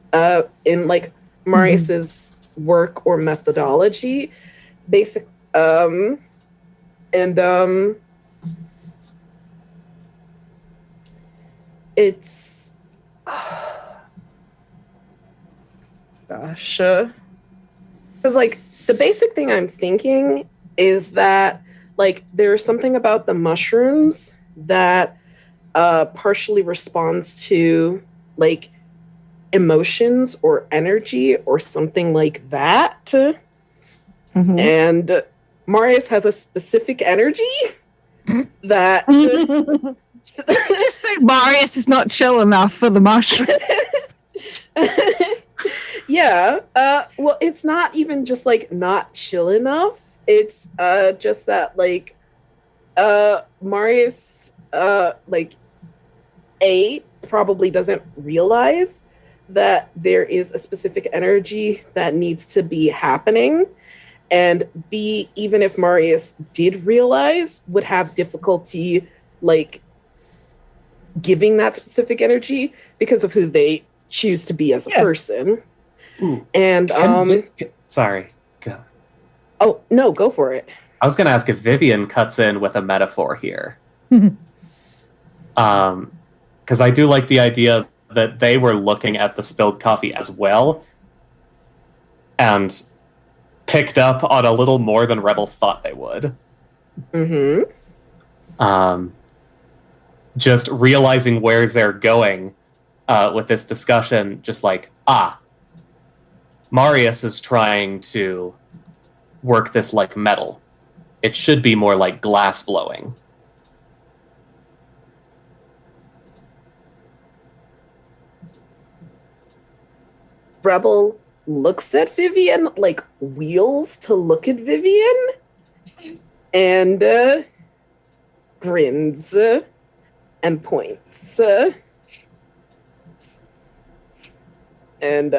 in like Marius's work or methodology, basic, and it's gosh, because like the basic thing I'm thinking is that like there's something about the mushrooms that partially responds to like emotions or energy or something like that. Mm-hmm. And Marius has a specific energy that Just say Marius is not chill enough for the mushroom. yeah. Well, it's not even just like not chill enough. It's just that like Marius like probably doesn't realize that there is a specific energy that needs to be happening, and B, even if Marius did realize, would have difficulty like giving that specific energy because of who they choose to be as a person. Ooh. And sorry, go. Oh no, go for it. I was going to ask if Vivien cuts in with a metaphor here. Because I do like the idea that they were looking at the spilled coffee as well and picked up on a little more than Rebel thought they would. Just realizing where they're going with this discussion, just like, Marius is trying to work this like metal. It should be more like glass blowing. Rebel looks at Vivien, like wheels to look at Vivien, and grins and points. And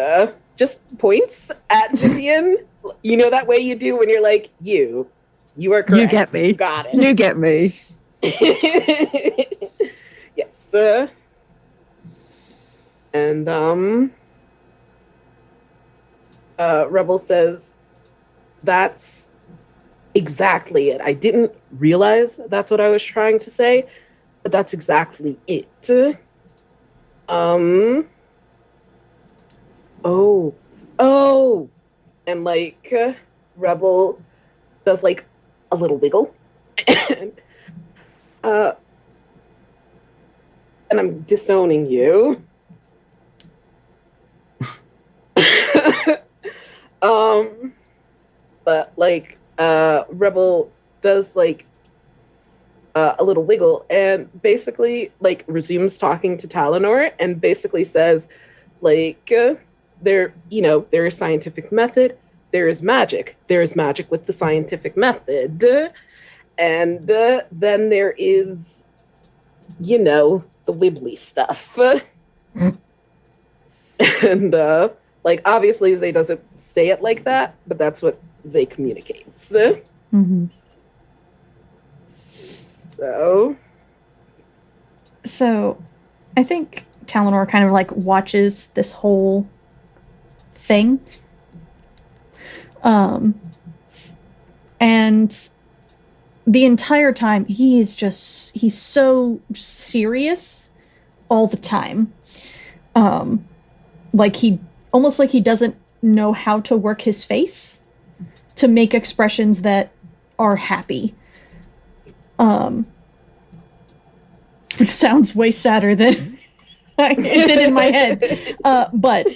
just points at Vivien. You know that way you do when you're like, you are correct. You get me. You got it. You get me. Yes. And Rebel says, that's exactly it. I didn't realize that's what I was trying to say, but that's exactly it. Oh. And like Rebel does like a little wiggle. And I'm disowning you. But like Rebel does like a little wiggle and basically like resumes talking to Talanor and basically says like there is scientific method, there is magic. There is magic with the scientific method. And then there is, the wibbly stuff. And, obviously Zay doesn't say it like that, but that's what Zay communicates. Mm-hmm. So, I think Talanor kind of watches this whole thing. And the entire time he's so serious all the time. Almost like he doesn't know how to work his face to make expressions that are happy. Which sounds way sadder than I did in my head. But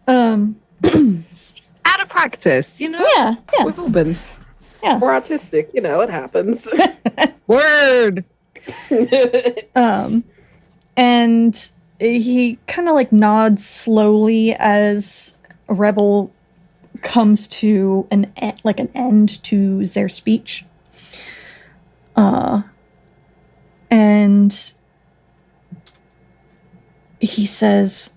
out of practice, yeah. We've all been. Yeah. We're autistic, it happens. Word. And he kind of nods slowly as Rebel comes to an end to their speech. And he says,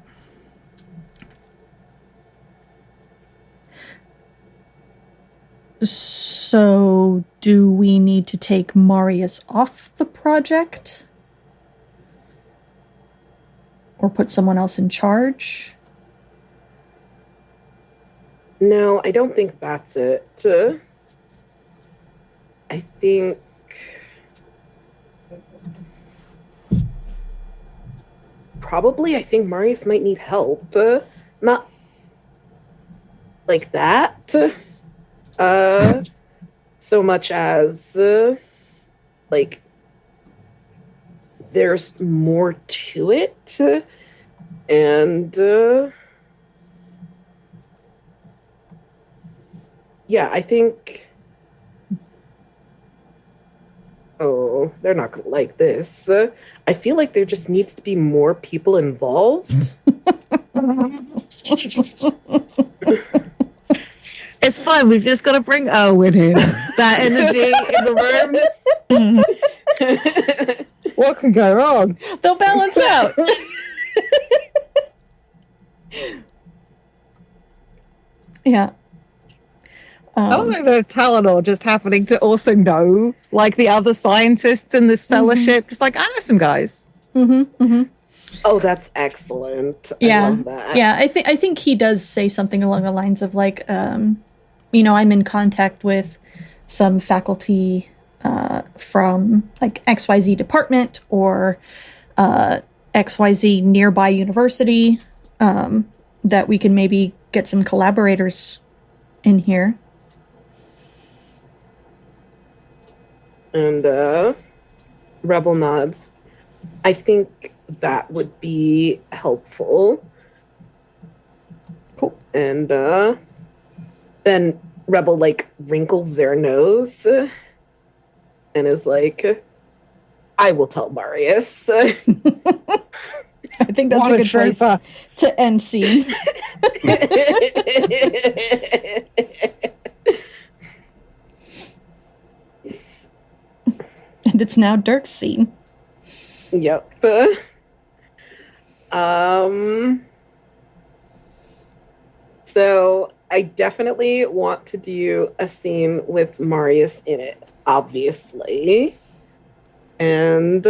"So, do we need to take Marius off the project? Or put someone else in charge?" No, I don't think that's it. I think Marius might need help. Not like that. So much as there's more to it. And I think they're not gonna like this. I feel like there just needs to be more people involved. It's fine. We've just got to bring Erwin in. That energy in the room. What can go wrong? They'll balance out. Yeah. I don't know, Talanor just happening to also know, the other scientists in this fellowship. Just I know some guys. Mm-hmm, mm-hmm. Oh, that's excellent. Yeah. I love that. Yeah, I think he does say something along the lines of I'm in contact with some faculty from XYZ department or XYZ nearby university that we can maybe get some collaborators in here. And Rebel nods. I think that would be helpful. Cool. And then Rebel wrinkles their nose and is like, "I will tell Marius." I think that's a good place to end scene. And it's now Dirk's scene. Yep. So I definitely want to do a scene with Marius in it, obviously. And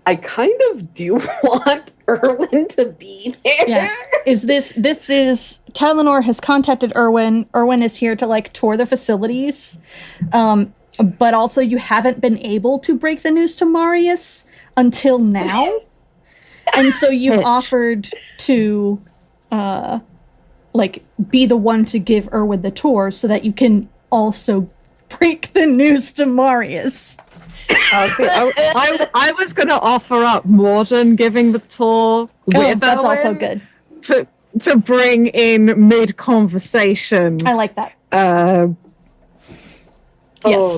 I kind of do want Erwin to be there. Yeah. This is Talanor has contacted Erwin. Erwin is here to tour the facilities. But also you haven't been able to break the news to Marius until now. And so you offered to be the one to give Erwin the tour so that you can also break the news to Marius. I was going to offer up Morden giving the tour with that's Erwin also good. To bring in mid-conversation. I like that. Oh,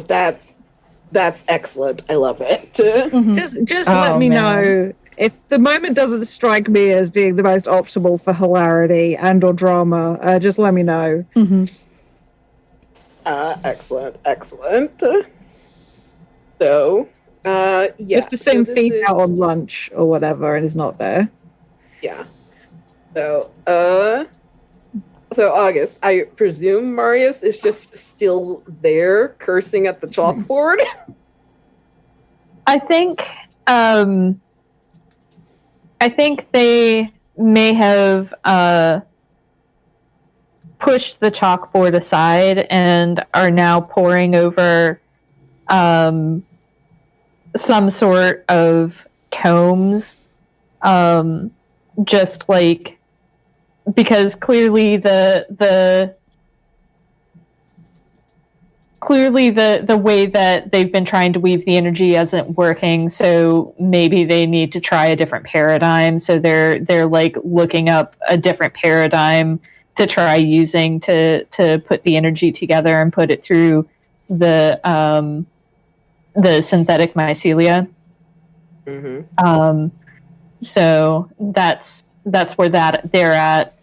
that's excellent. I love it. Mm-hmm. Just let me know If the moment doesn't strike me as being the most optimal for hilarity and or drama, just let me know. Mm-hmm. Excellent. So, yeah. Just assume so this Fee's is- out on lunch or whatever and is not there. Yeah. So, August, I presume Marius is just still there cursing at the chalkboard. I think they may have pushed the chalkboard aside and are now poring over some sort of tomes, just like because clearly the way that they've been trying to weave the energy isn't working, so maybe they need to try a different paradigm. So they're like looking up a different paradigm to try using to put the energy together and put it through the synthetic mycelia. Mm-hmm. So that's where they're at.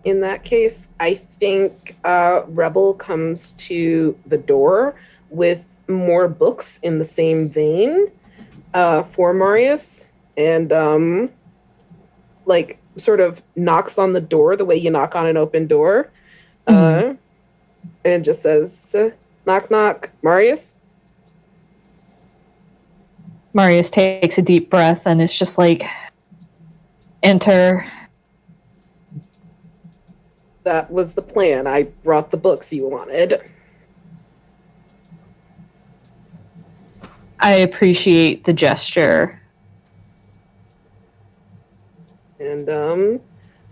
In that case, I think Rebel comes to the door with more books in the same vein for Marius, and like sort of knocks on the door the way you knock on an open door, and just says, "Knock, knock, Marius." Marius takes a deep breath and is just like, "Enter." That was the plan. I brought the books you wanted. I appreciate the gesture. And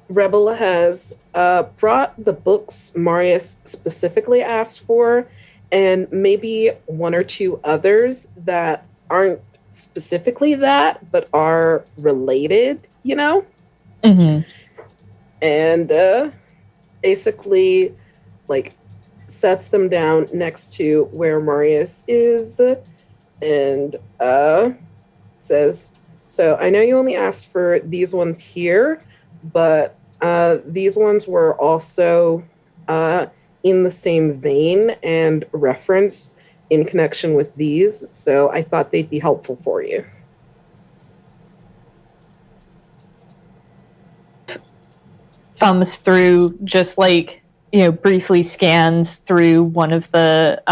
Rebel has brought the books Marius specifically asked for, and maybe one or two others that aren't specifically that, but are related, you know? Mm-hmm. And basically, like, sets them down next to where Marius is, and says, "So I know you only asked for these ones here, but these ones were also in the same vein and referenced in connection with these, so I thought they'd be helpful for you." Thumbs through, just like, briefly scans through one of the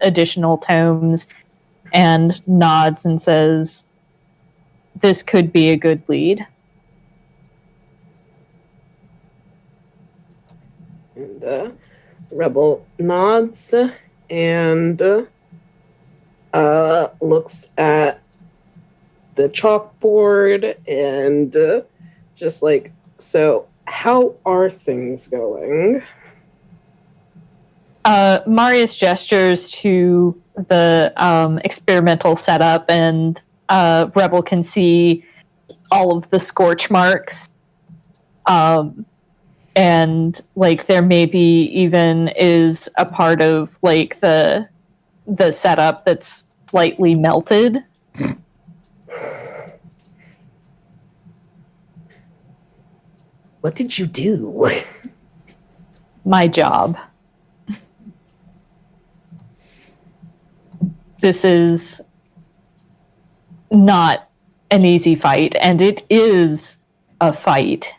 additional tomes and nods and says, "This could be a good lead." And Rebel nods and looks at the chalkboard and just like, "So how are things going?" Marius gestures to the experimental setup, and Rebel can see all of the scorch marks. And like there maybe even is a part of like the setup that's slightly melted. What did you do? My job. This is not an easy fight, and it is a fight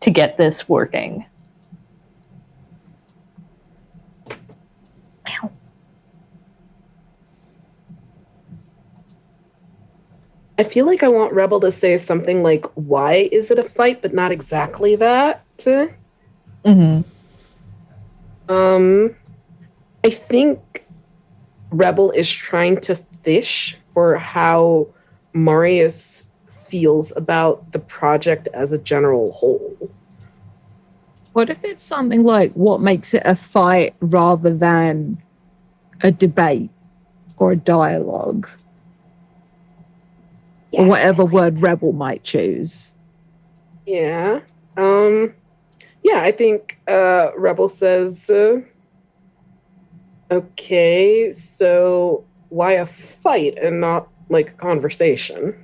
to get this working. I feel like I want Rebel to say something like, "Why is it a fight?" but not exactly that. Mm-hmm. I think Rebel is trying to fish for how Marius feels about the project as a general whole. What if it's something like what makes it a fight rather than a debate or a dialogue? Yeah. Or whatever word Rebel might choose. Yeah. I think Rebel says, "Okay, so why a fight and not like a conversation?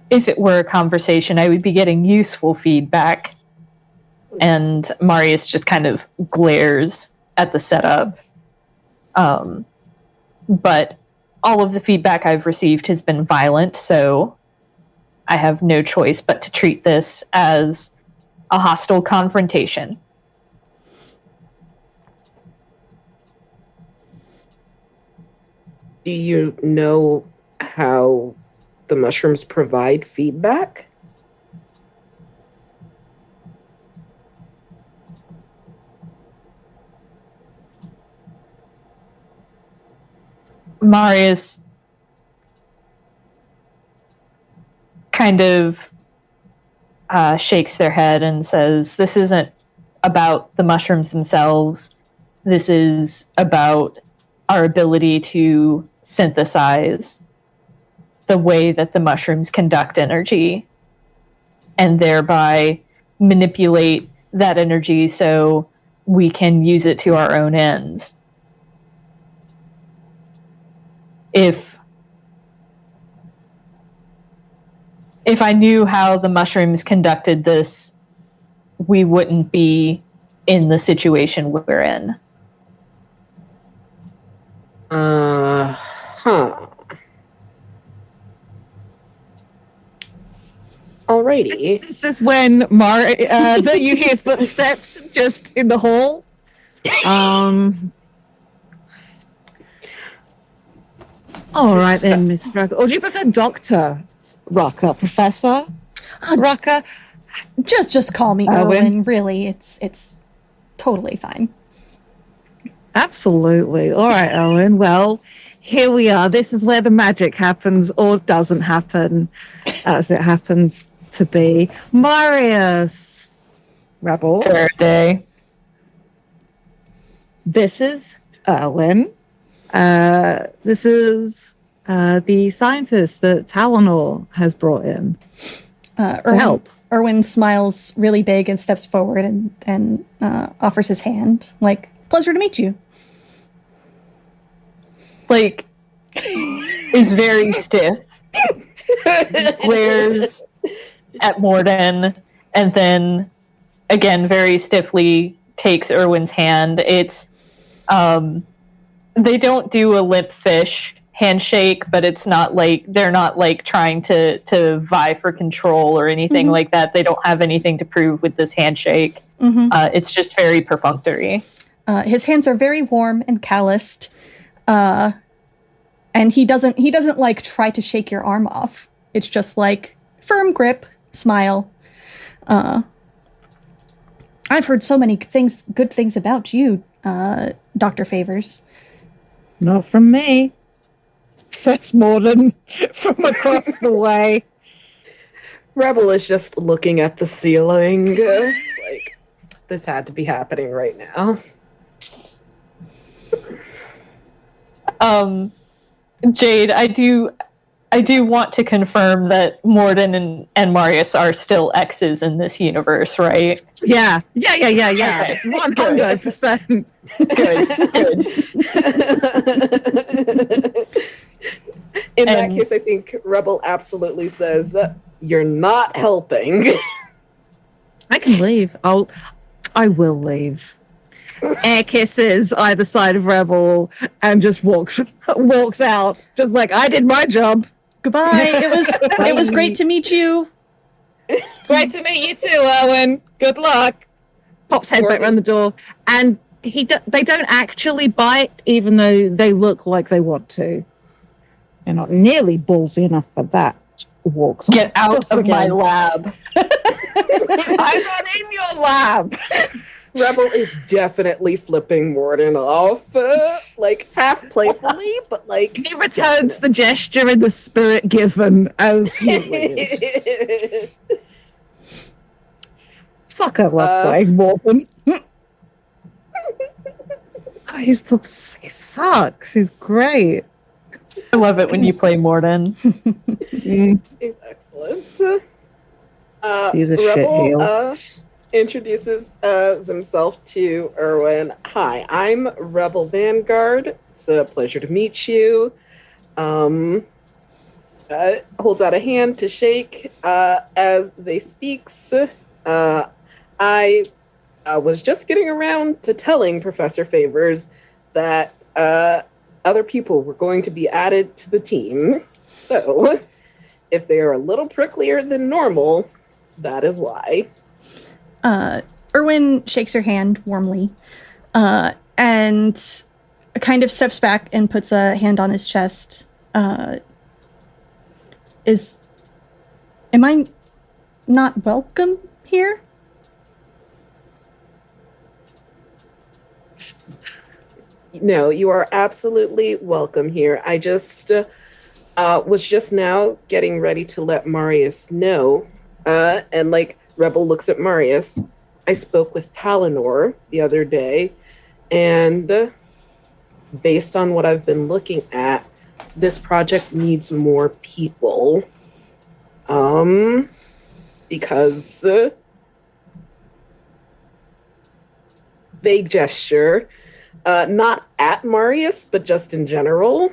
If it were a conversation, I would be getting useful feedback. And Marius just kind of glares at the setup. But all of the feedback I've received has been violent, so I have no choice but to treat this as a hostile confrontation. Do you know how the mushrooms provide feedback? Marius kind of shakes their head and says, "This isn't about the mushrooms themselves. This is about our ability to synthesize the way that the mushrooms conduct energy and thereby manipulate that energy so we can use it to our own ends. If I knew how the mushrooms conducted this, we wouldn't be in the situation we're in." Alrighty. This is when that you hear footsteps just in the hall. All right then, Miss Rucker. Or do you prefer Doctor Rucker, Professor Rucker? Just call me Owen. Really, it's totally fine. Absolutely. All right, Owen. Well, here we are. This is where the magic happens or doesn't happen, as it happens to be. Marius, Rebel. Fair day. This is Erwin. This is the scientist that Talanor has brought in to help. Erwin smiles really big and steps forward and offers his hand. Like, pleasure to meet you. Like, is very stiff. Glares at Morden, and then again very stiffly takes Erwin's hand. It's they don't do a limp fish handshake, but it's not like they're not like trying to vie for control or anything like that. They don't have anything to prove with this handshake. It's just very perfunctory. His hands are very warm and calloused, and he doesn't like try to shake your arm off. It's just like firm grip, smile. I've heard so many good things about you, Dr. Favors. Not from me, says Morden from across the way. Rebel is just looking at the ceiling, like, this had to be happening right now. Jade, I do want to confirm that Morden and Marius are still exes in this universe, right? Yeah. Okay. 100%. Good. In that case, I think Rebel absolutely says, "You're not helping." I can leave. I will leave. Air kisses either side of Rebel and just walks out, just like, I did my job. Goodbye. It was great to meet you. Great to meet you too, Owen. Good luck. Pops head back around the door, and they don't actually bite, even though they look like they want to. They're not nearly ballsy enough for that. Walks. Get out of my lab. I'm not in your lab. Rebel is definitely flipping Morden off, like half playfully, but like He returns the gesture in the spirit given as he leaves. Fuck, I love playing Morden. He sucks. He's great. I love it when you play Morden. He's excellent. He's a Rebel, shitheel. introduces himself to Erwin. Hi, I'm Rebel Vanguard. It's a pleasure to meet you. Holds out a hand to shake as they speaks. I was just getting around to telling Professor Favors that other people were going to be added to the team. So, if they are a little pricklier than normal, that is why. Erwin shakes her hand warmly and kind of steps back and puts a hand on his chest. Am I not welcome here? No, you are absolutely welcome here. I just was just now getting ready to let Marius know. And like Rebel looks at Marius. I spoke with Talanor the other day, and based on what I've been looking at, this project needs more people. Because vague gesture, not at Marius, but just in general.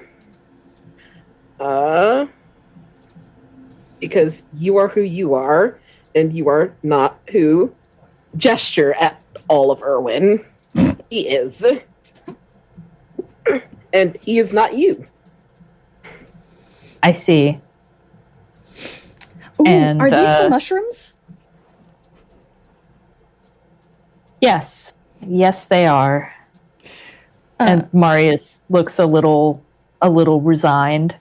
Because you are who you are, and you are not who gesture at all of Erwin. He is. And he is not you. I see. Ooh, And, are these the mushrooms? Yes. Yes, they are. And Marius looks a little resigned.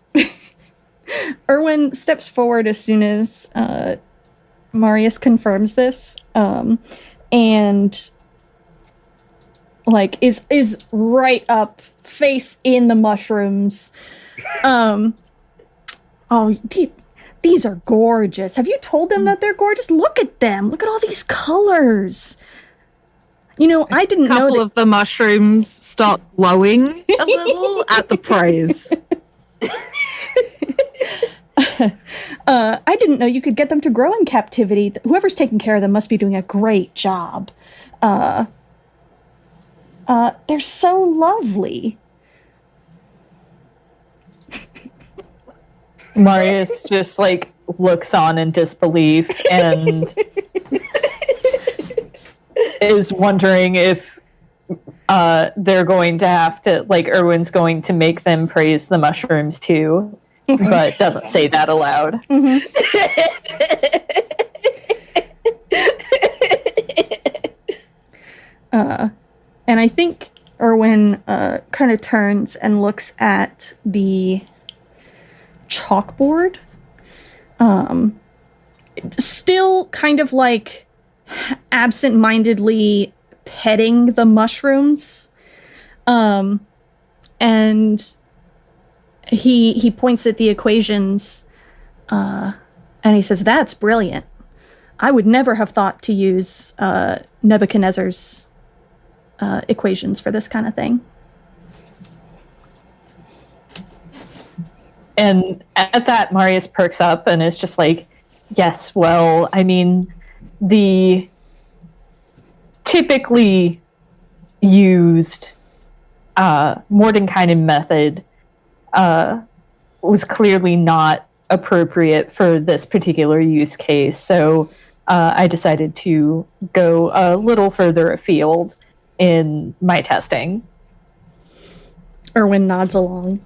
Erwin steps forward as soon as Marius confirms this, and like is right up, face in the mushrooms. These are gorgeous. Have you told them that they're gorgeous? Look at them. Look at all these colors. You know, I didn't know that. A couple of the mushrooms start glowing a little at the praise. I didn't know you could get them to grow in captivity. Whoever's taking care of them must be doing a great job. They're so lovely. Marius just like looks on in disbelief and is wondering if they're going to have to, like, Erwin's going to make them praise the mushrooms too, but doesn't say that aloud. Mm-hmm. And I think Erwin kind of turns and looks at the chalkboard. Still kind of like absent-mindedly petting the mushrooms. And he points at the equations and he says, "That's brilliant. I would never have thought to use Nebuchadnezzar's equations for this kind of thing." And at that, Marius perks up and is just like, yes, well, I mean, the typically used Mordenkainen method was clearly not appropriate for this particular use case, so I decided to go a little further afield in my testing. Erwin nods along.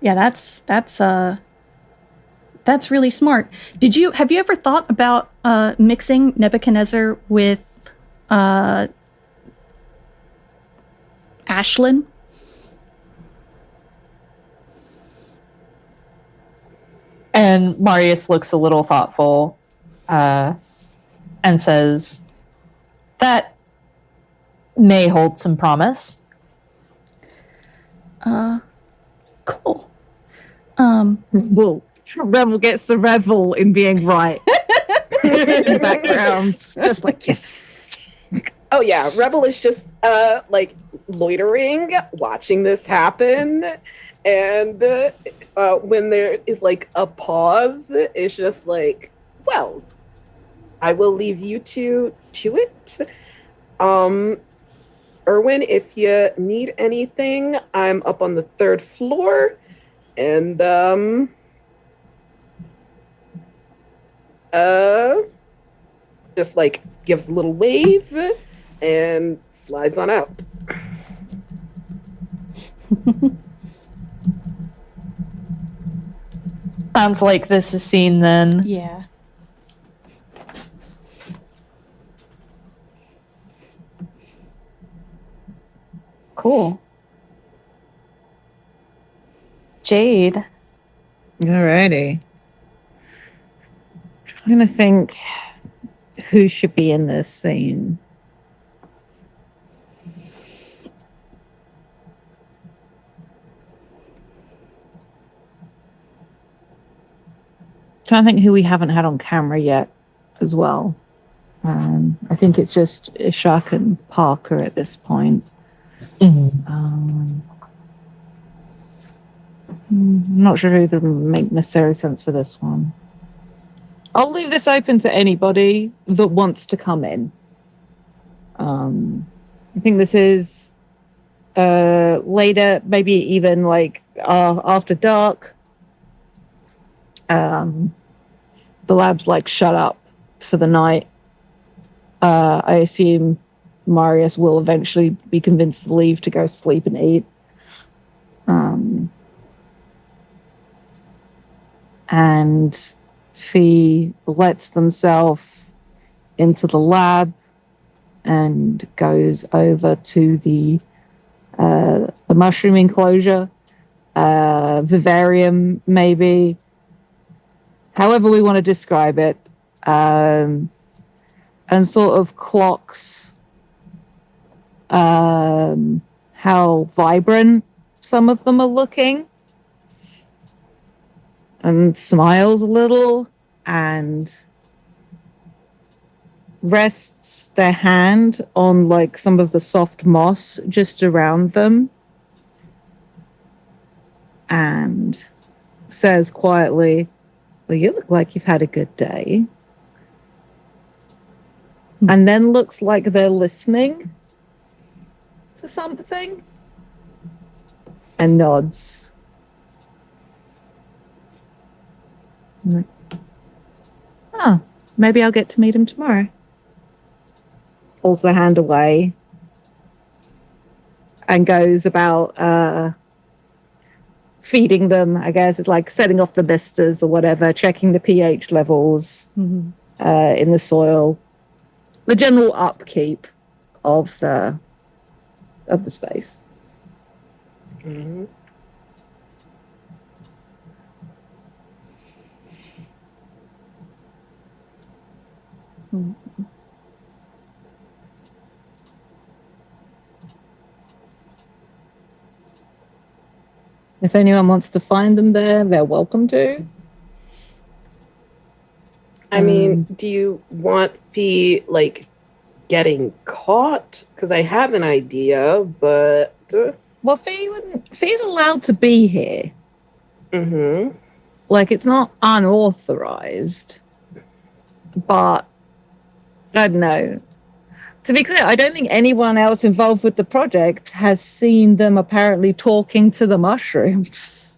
Yeah, that's really smart. Have you ever thought about mixing Nebuchadnezzar with Ashlyn? And Marius looks a little thoughtful and says, that may hold some promise. Cool. Well, Rebel gets the revel in being right. In the background. Just like, yes. Oh yeah, Rebel is just like loitering, watching this happen, and when there is like a pause, it's just like, well, I will leave you two to it. Erwin, if you need anything, I'm up on the 3rd floor, and just like gives a little wave and slides on out. Sounds like this is seen then. Yeah. Cool. Jade. Alrighty. Trying to think who should be in this scene. Trying to think who we haven't had on camera yet as well. I think it's just Schrag and Parker at this point. I'm not sure who would make necessary sense for this one. I'll leave this open to anybody that wants to come in. I think this is later, maybe even like after dark. The lab's like shut up for the night. I assume Marius will eventually be convinced to leave to go sleep and eat. And Phee lets themselves into the lab and goes over to the mushroom enclosure, vivarium maybe, however we want to describe it, and sort of clocks how vibrant some of them are looking, and smiles a little and rests their hand on like some of the soft moss just around them and says quietly, "Well, you look like you've had a good day." And then looks like they're listening to something and nods. I'm like, oh, maybe I'll get to meet him tomorrow. Pulls the hand away and goes about feeding them, I guess. It's like setting off the misters or whatever, checking the pH levels in the soil. The general upkeep of the space. Mm-hmm. If anyone wants to find them there, they're welcome to. I mean, do you want Phee, like, getting caught? Because I have an idea, but... Well, Fee's allowed to be here. Mm-hmm. Like, it's not unauthorized. But, I don't know. To be clear, I don't think anyone else involved with the project has seen them apparently talking to the mushrooms.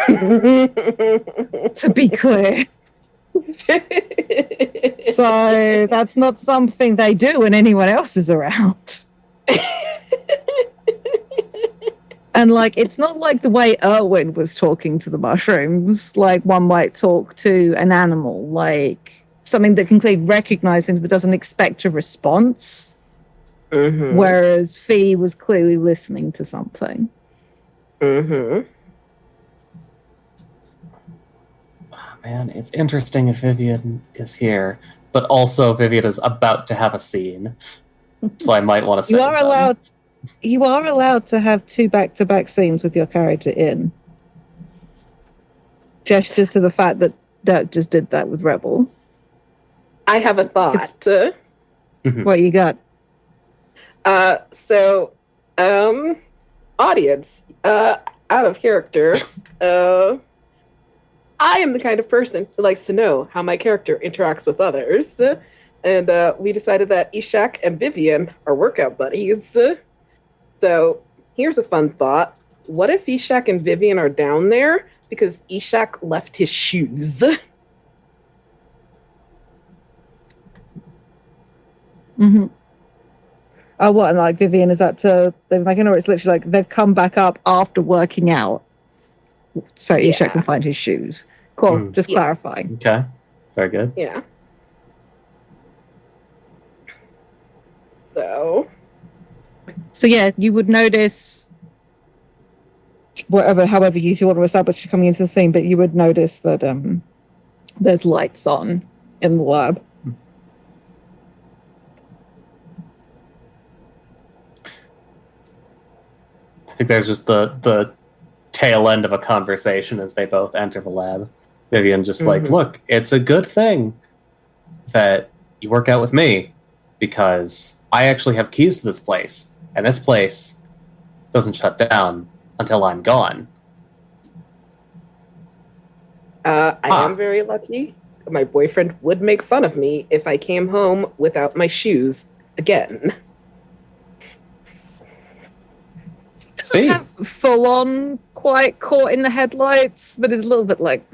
To be clear. So that's not something they do when anyone else is around. And like, it's not like the way Erwin was talking to the mushrooms, like one might talk to an animal, like something that can clearly recognize things but doesn't expect a response. Mm-hmm. Whereas Phee was clearly listening to something. Mm-hmm. Man, it's interesting if Vivien is here, but also Vivien is about to have a scene, so I might want to say You are allowed to have 2 back-to-back scenes with your character in. Gestures to the fact that Dirk just did that with Rebel. I have a thought. What you got? Audience, out of character, I am the kind of person who likes to know how my character interacts with others. And we decided that Ishak and Vivien are workout buddies. So here's a fun thought. What if Ishak and Vivien are down there because Ishak left his shoes? Mm-hmm. Oh, what? And like Vivien, is that they're making, or it's literally like they've come back up after working out, so Ishak can find his shoes. Cool. Just clarifying. Okay. Very good. Yeah. So yeah, you would notice however you want to establish coming into the scene, but you would notice that there's lights on in the lab. I think there's just the tail end of a conversation as they both enter the lab. Vivien just like, look, it's a good thing that you work out with me because I actually have keys to this place, and this place doesn't shut down until I'm gone. I am very lucky. My boyfriend would make fun of me if I came home without my shoes again. Doesn't have full on quite caught in the headlights, but it's a little bit like.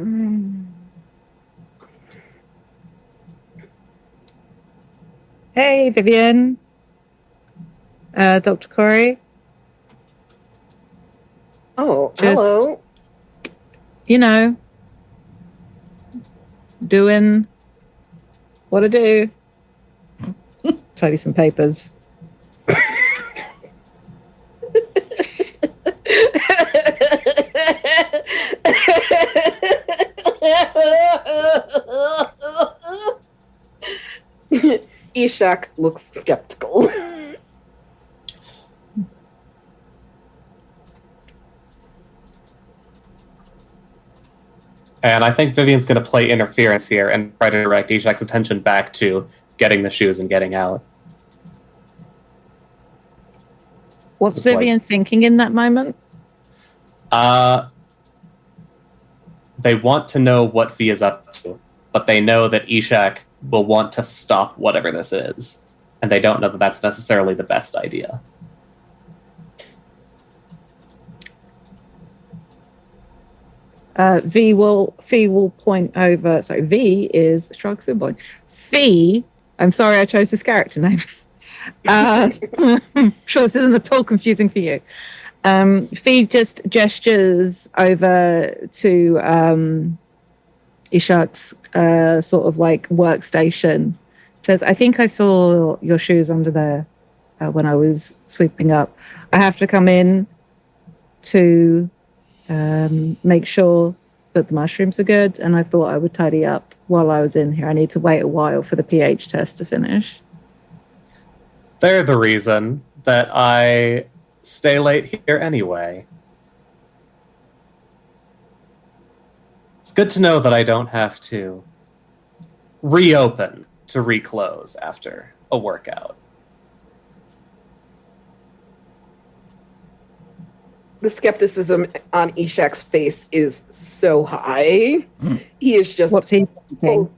Hey, Vivien. Dr. Corey. Oh, Just, hello. You know, doing what I do. Tidy some papers. Ishak looks skeptical. And I think Vivien's going to play interference here and try to direct Ishak's attention back to getting the shoes and getting out. What's Just Vivien thinking in that moment? They want to know what Phee is up to, but they know that Ishak will want to stop whatever this is, and they don't know that that's necessarily the best idea. Phee will point over. Sorry, Phee is Schrag symbol. Phee. I'm sorry, I chose this character name. Sure, this isn't at all confusing for you. Phee just gestures over to Ishak's sort of like workstation. Says, "I think I saw your shoes under there when I was sweeping up. I have to come in to make sure that the mushrooms are good, and I thought I would tidy up while I was in here. I need to wait a while for the pH test to finish." They're the reason that I stay late here anyway. It's good to know that I don't have to reopen to reclose after a workout. The skepticism on Ishak's face is so high. He is just... What's he thinking?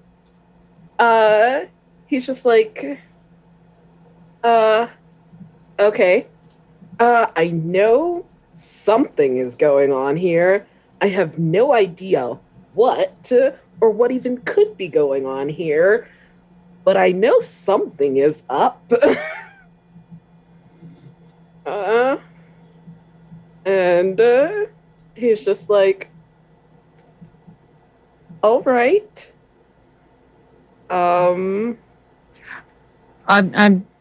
He's just like... okay. I know something is going on here. I have no idea what or what even could be going on here, but I know something is up. And he's just like, all right. I'm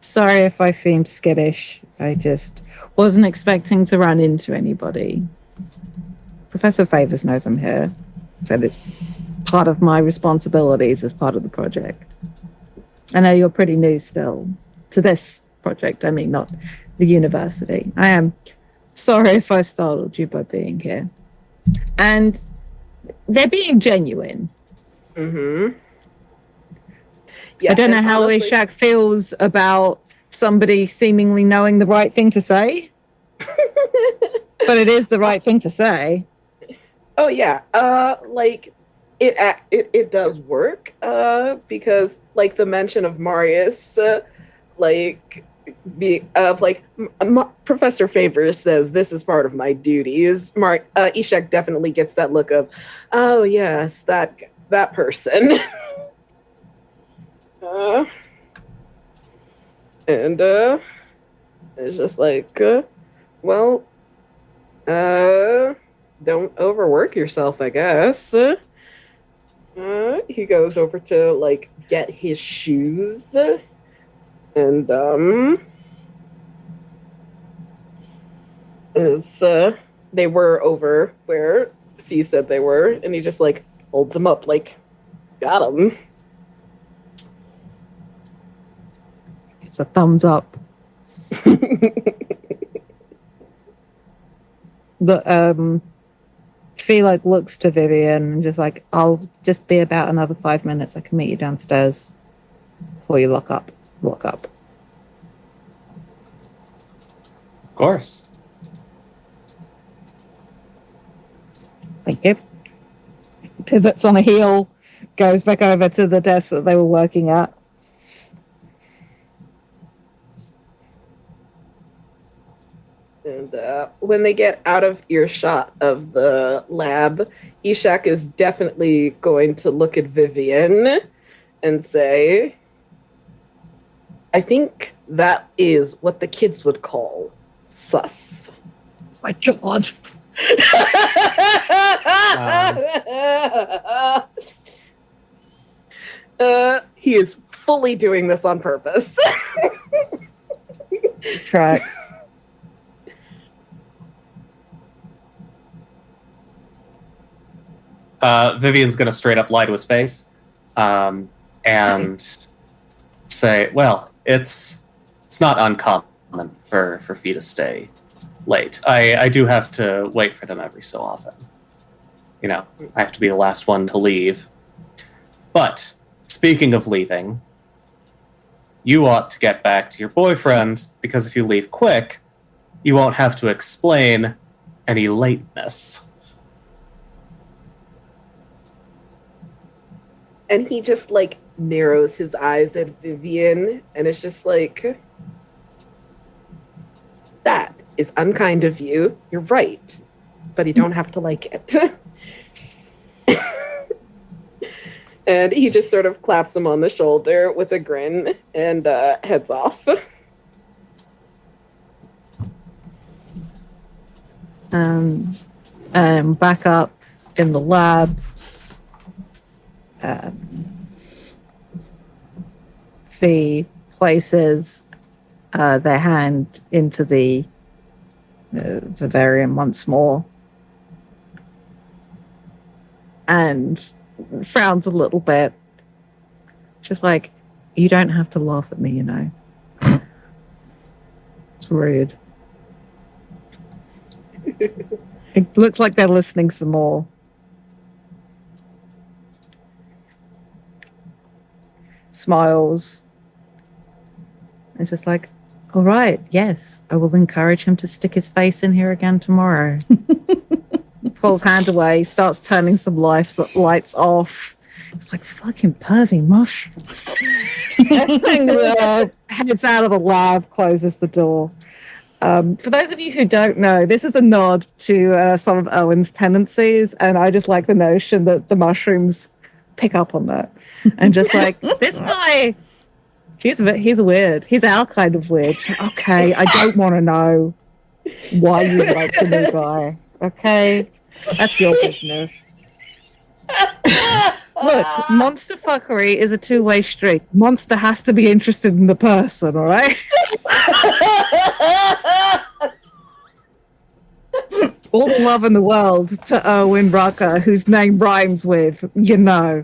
sorry if I seem skittish. I just wasn't expecting to run into anybody. Professor Favors knows I'm here. Said it's part of my responsibilities as part of the project. I know you're pretty new still to this project. I mean, not the university. I am sorry if I startled you by being here. And they're being genuine. Mm-hmm. Yeah, I don't know and how honestly, Ishak feels about somebody seemingly knowing the right thing to say, but it is the right thing to say. Oh yeah, like it does work because like the mention of Marius Professor Favors says this is part of my duties. Ishak definitely gets that look of, oh yes, that person. And it's just like, well, don't overwork yourself, I guess. He goes over to like get his shoes, and they were over where Phee said they were, and he just like holds them up, like, got them. It's a thumbs up. Phee like looks to Vivien and just like, I'll just be about another 5 minutes. I can meet you downstairs before you lock up. Of course. Thank you. Pivots on a heel, goes back over to the desk that they were working at. And when they get out of earshot of the lab, Ishak is definitely going to look at Vivien and say, I think that is what the kids would call sus. Oh my God. He is fully doing this on purpose. Tracks. Vivien's going to straight up lie to his face and say, well, it's not uncommon for Phee to stay late. I do have to wait for them every so often. You know, I have to be the last one to leave. But, speaking of leaving, you ought to get back to your boyfriend, because if you leave quick, you won't have to explain any lateness. And he just like narrows his eyes at Vivien, and it's just like, that is unkind of you. You're right, but you don't have to like it. And he just sort of claps him on the shoulder with a grin and heads off. Back up in the lab. Phee places their hand into the vivarium once more and frowns a little bit. Just like, you don't have to laugh at me, you know. It's rude. It looks like they're listening some more. Smiles. It's just like, all right, yes, I will encourage him to stick his face in here again tomorrow. Pulls hand away, starts turning some lights off. It's like, fucking pervy mush. Heads out of the lab, closes the door. For those of you who don't know, this is a nod to some of Owen's tendencies, and I just like the notion that the mushrooms pick up on that. And just like, this guy, he's weird. He's our kind of weird. Okay, I don't want to know why you like the new guy. Okay, that's your business. Look, monster fuckery is a two-way street. Monster has to be interested in the person, all right? All the love in the world to Owen Rucker, whose name rhymes with, you know.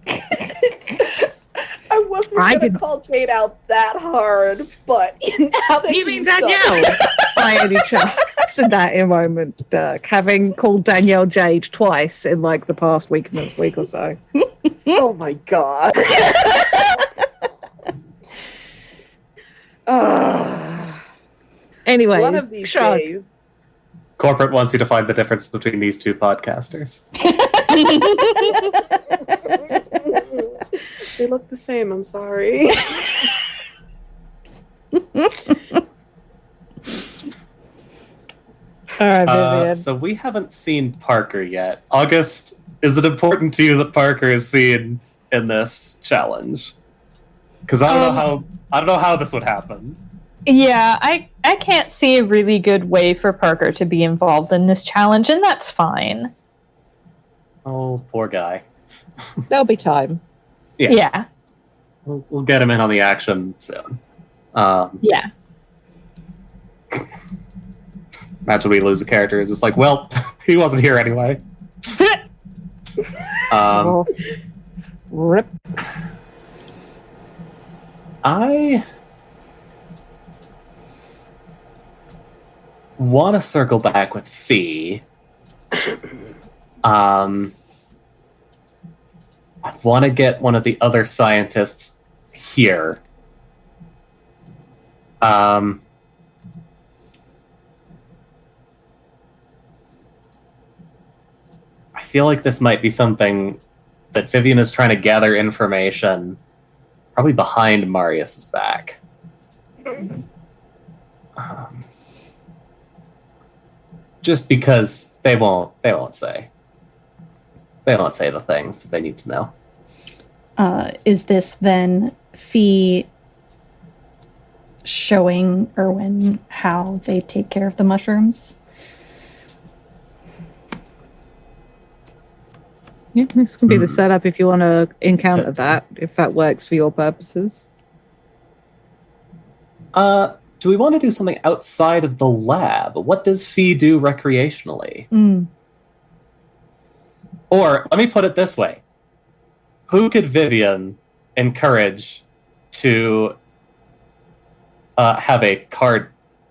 I wasn't going to call Jade out that hard, but now that do you mean Danielle? By any chance in that moment, Dirk, having called Danielle Jade twice in like the past week or so. Oh my god. Anyway, one of these Schrag. days. Corporate wants you to find the difference between these two podcasters. They look the same. I'm sorry. All right, Vivien. So we haven't seen Parker yet. August, is it important to you that Parker is seen in this challenge? Because I don't know how this would happen. Yeah, I can't see a really good way for Parker to be involved in this challenge, and that's fine. Oh, poor guy. There'll be time. Yeah. We'll get him in on the action soon. Yeah. Imagine we lose a character, just like, well, he wasn't here anyway. Oh. Rip. I want to circle back with Phee. I want to get one of the other scientists here. I feel like this might be something that Vivien is trying to gather information, probably behind Marius's back. Just because they won't say. They won't say the things that they need to know. Is this then Phee showing Erwin how they take care of the mushrooms? Yeah, this can be the setup if you want to encounter that, if that works for your purposes. Do we want to do something outside of the lab? What does Phee do recreationally? Or, let me put it this way. Who could Vivien encourage to have a card,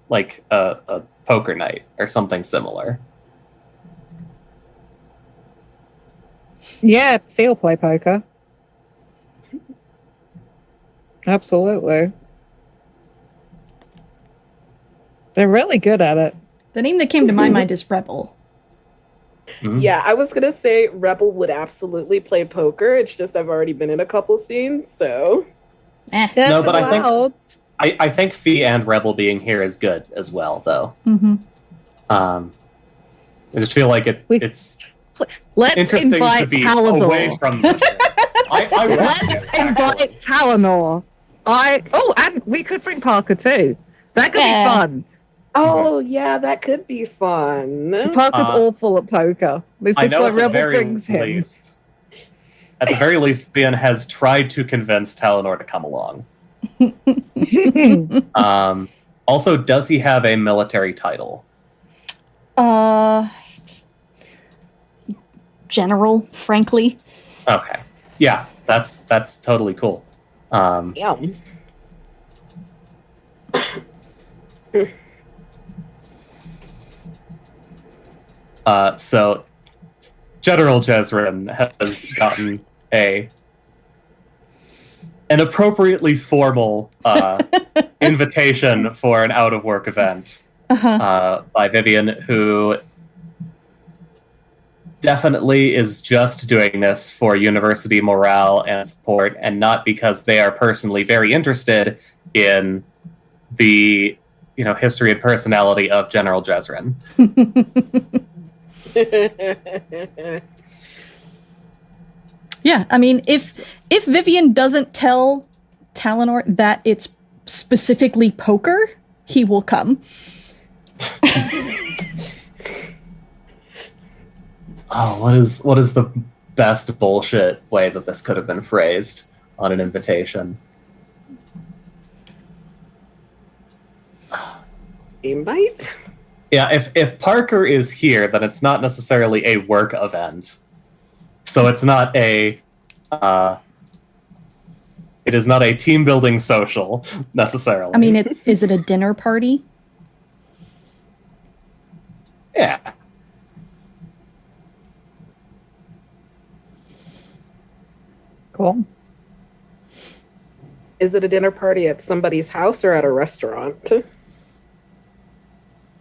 like a poker night or something similar? Yeah, Phee play poker. Absolutely. They're really good at it. The name that came to my mind is Rebel. Mm-hmm. Yeah, I was gonna say Rebel would absolutely play poker. It's just I've already been in a couple scenes, so. Eh. No, but I think Phee and Rebel being here is good as well, though. Mm-hmm. I just feel like it's Let's interesting invite to be Talanor. away from the Let's invite Talanor. And we could bring Parker too. That could be fun. Oh yeah, that could be fun. Parker's awful at poker. This I is know where at the Rebel very brings him. least. At the very least, Vivien has tried to convince Talanor to come along. Also, does he have a military title? General, frankly. Okay. Yeah, that's totally cool. Yeah. So General Jezrin has gotten an appropriately formal invitation for an out-of-work event by Vivien, who definitely is just doing this for university morale and support, and not because they are personally very interested in the history and personality of General Jezrin. Yeah, I mean, if Vivien doesn't tell Talanor that it's specifically poker, he will come. Oh, what is the best bullshit way that this could have been phrased on an invitation? Invite? Yeah, if Parker is here, then it's not necessarily a work event. So it's not it is not a team building social necessarily. I mean, is it a dinner party? Yeah. Cool. Is it a dinner party at somebody's house or at a restaurant?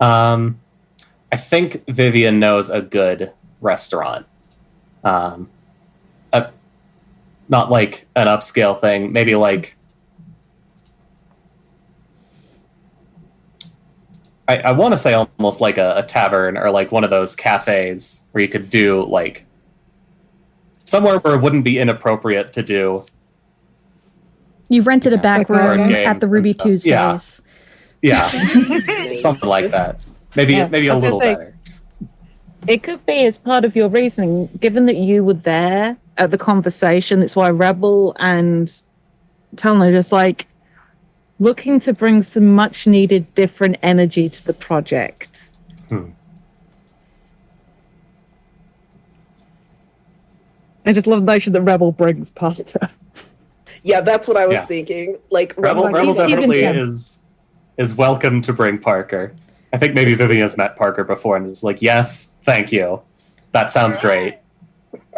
I think Vivien knows a good restaurant. Um, not like an upscale thing, maybe like I want to say almost like a tavern or like one of those cafes where you could do like somewhere where it wouldn't be inappropriate to do. You've rented a back Like room games at the and Ruby stuff. Tuesdays. Yeah, something like that. Maybe Yeah, maybe I a was gonna little say- better. It could be as part of your reasoning, given that you were there at the conversation. That's why Rebel and Talanor are just like looking to bring some much needed different energy to the project. I just love the notion that Rebel brings pasta. Yeah, that's what I was Yeah. thinking. Like Rebel Like, Rebel even definitely him. is welcome to bring Parker. I think maybe Vivien has met Parker before and is like, yes, thank you. That sounds great.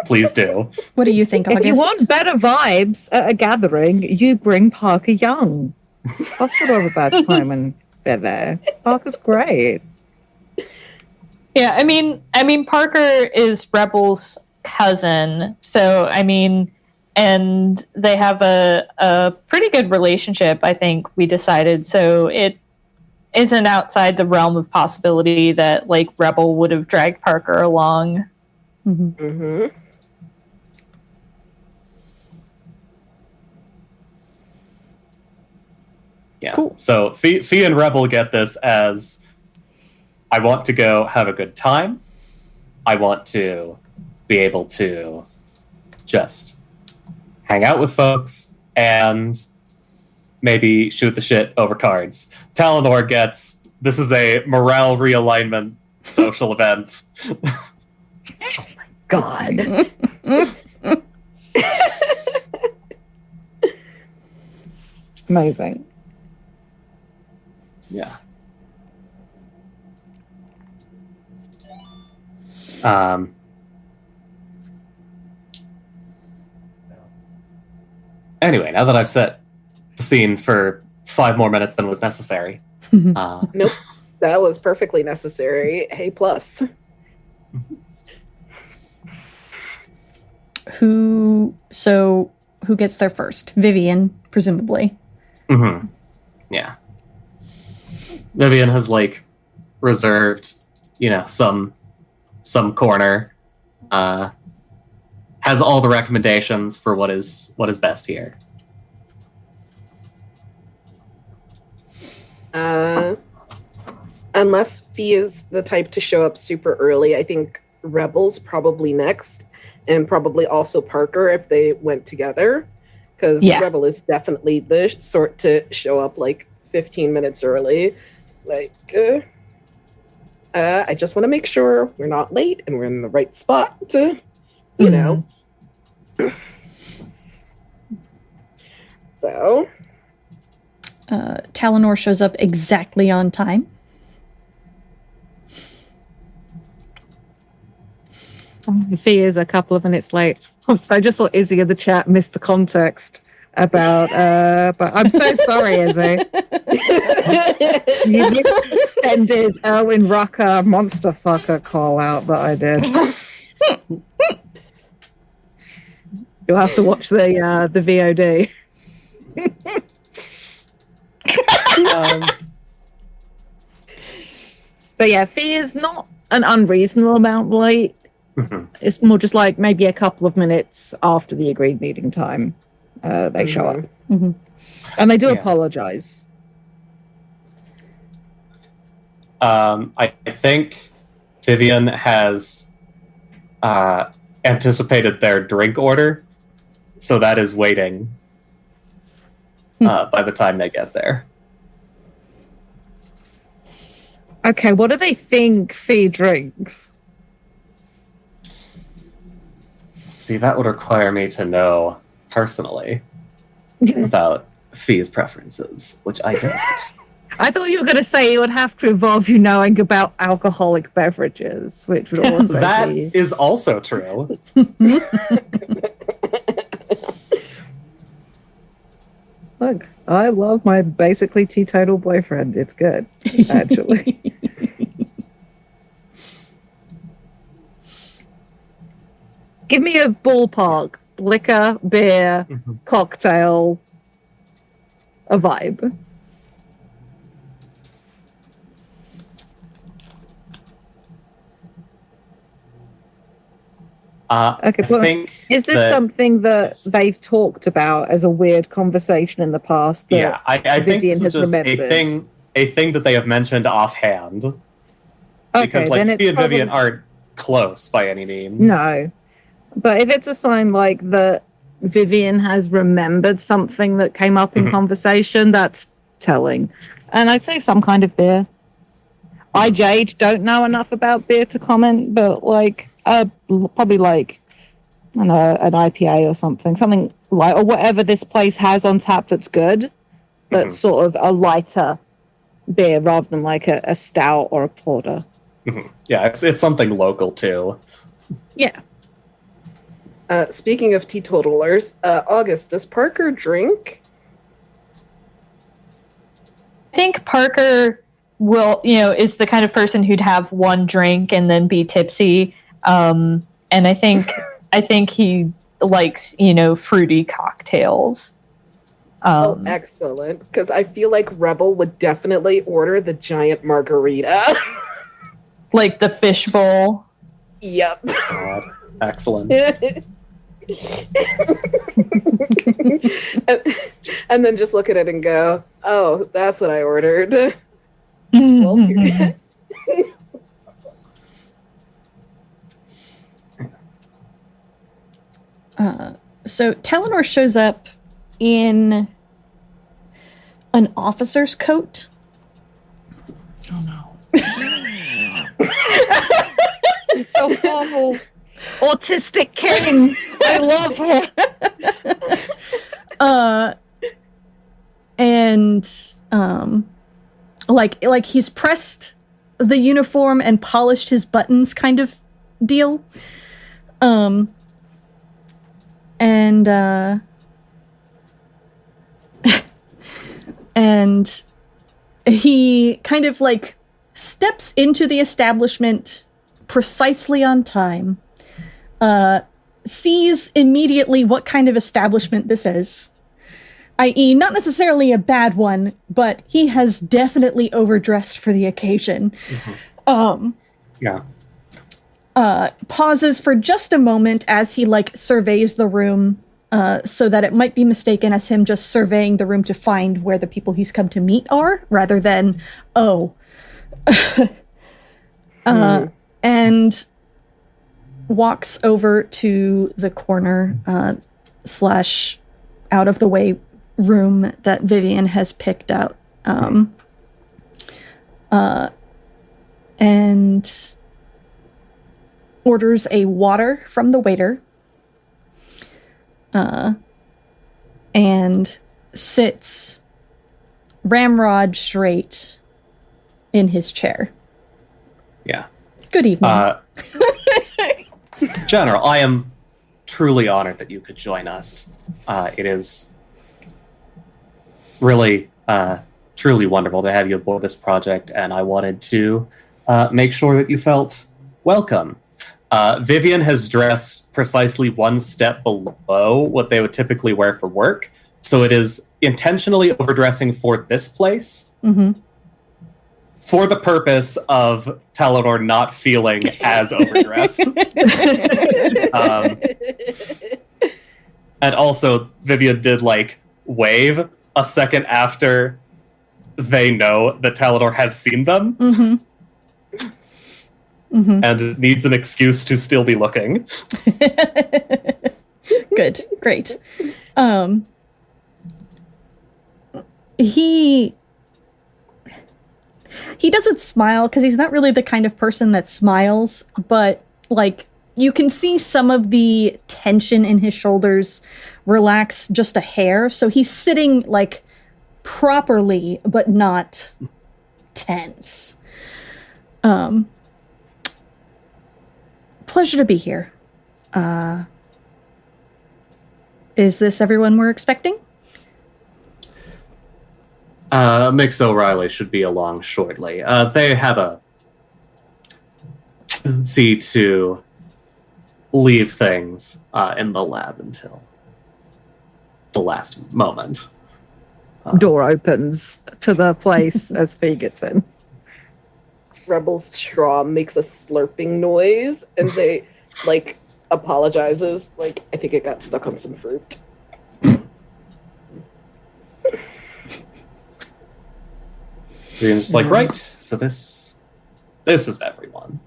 Please do. What do you think, If August? you want better vibes at a gathering, you bring Parker Young. That's not have a bad time when they're there. Parker's great. Yeah, I mean, Parker is Rebel's cousin, so I mean, and they have a pretty good relationship. I think we decided, so it isn't outside the realm of possibility that like Rebel would have dragged Parker along. Mhm. Mm-hmm. Yeah. Cool. So Phee and Rebel get this as I want to go have a good time. I want to be able to just hang out with folks and maybe shoot the shit over cards. Talanor gets this is a morale realignment social event. God. Amazing. Yeah. Anyway, now that I've set the scene for 5 more minutes than was necessary, Nope, that was perfectly necessary. Hey, plus. Who gets there first? Vivien, presumably. mhm. Yeah. Vivien has like reserved, some corner. Has all the recommendations for what is best here. Unless Phee is the type to show up super early, I think Rebel's probably next, and probably also Parker if they went together, because Yeah. Rebel is definitely the sort to show up like 15 minutes early. Like, I just want to make sure we're not late and we're in the right spot. You know. So. Talanor shows up exactly on time. Phee is a couple of minutes late. So I just saw Izzy in the chat missed the context about but I'm so sorry, Izzy. You missed the extended Erwin Rucker monster fucker call out that I did. You'll have to watch the VOD. But yeah, Phee is not an unreasonable amount late. Mhm. It's more just like maybe a couple of minutes after the agreed meeting time. They show up. Mhm. And they do Yeah. apologize. I think Vivien has anticipated their drink order, so that is waiting by the time they get there. Okay, what do they think Phee drinks? See, that would require me to know personally about Phee's preferences, which I don't. I thought you were going to say it would have to involve you knowing about alcoholic beverages, which would also That be... is also true. Look, I love my basically teetotal boyfriend. It's good, actually. Give me a ballpark. Liquor, beer, cocktail, a vibe. Okay, I think is this that something that it's- they've talked about as a weird conversation in the past? That Yeah, I think Vivien this is has just remembered? a thing that they have mentioned offhand. Okay, Because like then he it's and probably Vivien aren't close by any means. no. But if it's a sign like that Vivien has remembered something that came up in conversation, that's telling. And I'd say some kind of beer. I, Jade, don't know enough about beer to comment, but like probably like I don't know, an IPA or something like, or whatever this place has on tap that's good, that's sort of a lighter beer rather than like a stout or a porter. Yeah, it's something local too. Yeah. Speaking of teetotalers, August, does Parker drink? I think Parker is the kind of person who'd have one drink and then be tipsy. And I think he likes, fruity cocktails. Oh, excellent. Because I feel like Rebel would definitely order the giant margarita. Like the fishbowl. Yep. God, excellent. and then just look at it and go, oh, that's what I ordered. Well, So Talanor shows up in an officer's coat. Oh no. It's so formal. Autistic king. I love her. And like he's pressed the uniform and polished his buttons kind of deal. And and he kind of like steps into the establishment precisely on time, sees immediately what kind of establishment this is, i.e. not necessarily a bad one, but he has definitely overdressed for the occasion. Yeah. Pauses for just a moment as he like surveys the room, so that it might be mistaken as him just surveying the room to find where the people he's come to meet are, rather than, and walks over to the corner / out of the way room that Vivien has picked out, and orders a water from the waiter, and sits ramrod straight in his chair. Yeah. Good evening. General, I am truly honored that you could join us. It is really, truly wonderful to have you aboard this project, and I wanted to make sure that you felt welcome. Vivien has dressed precisely one step below what they would typically wear for work, so it is intentionally overdressing for this place. For the purpose of Talanor not feeling as overdressed. And also, Vivien did, wave a second after they know that Talanor has seen them. And needs an excuse to still be looking. Good. Great. He doesn't smile because he's not really the kind of person that smiles, but you can see some of the tension in his shoulders relax just a hair. So he's sitting properly, but not tense. Pleasure to be here. Is this everyone we're expecting? Mix O'Reilly should be along shortly. They have a tendency to leave things in the lab until the last moment. Door opens to the place as Phee gets in. Rebel's straw makes a slurping noise, and they like apologizes. Like, I think it got stuck on some fruit. Vivien's just like, right, so this is everyone.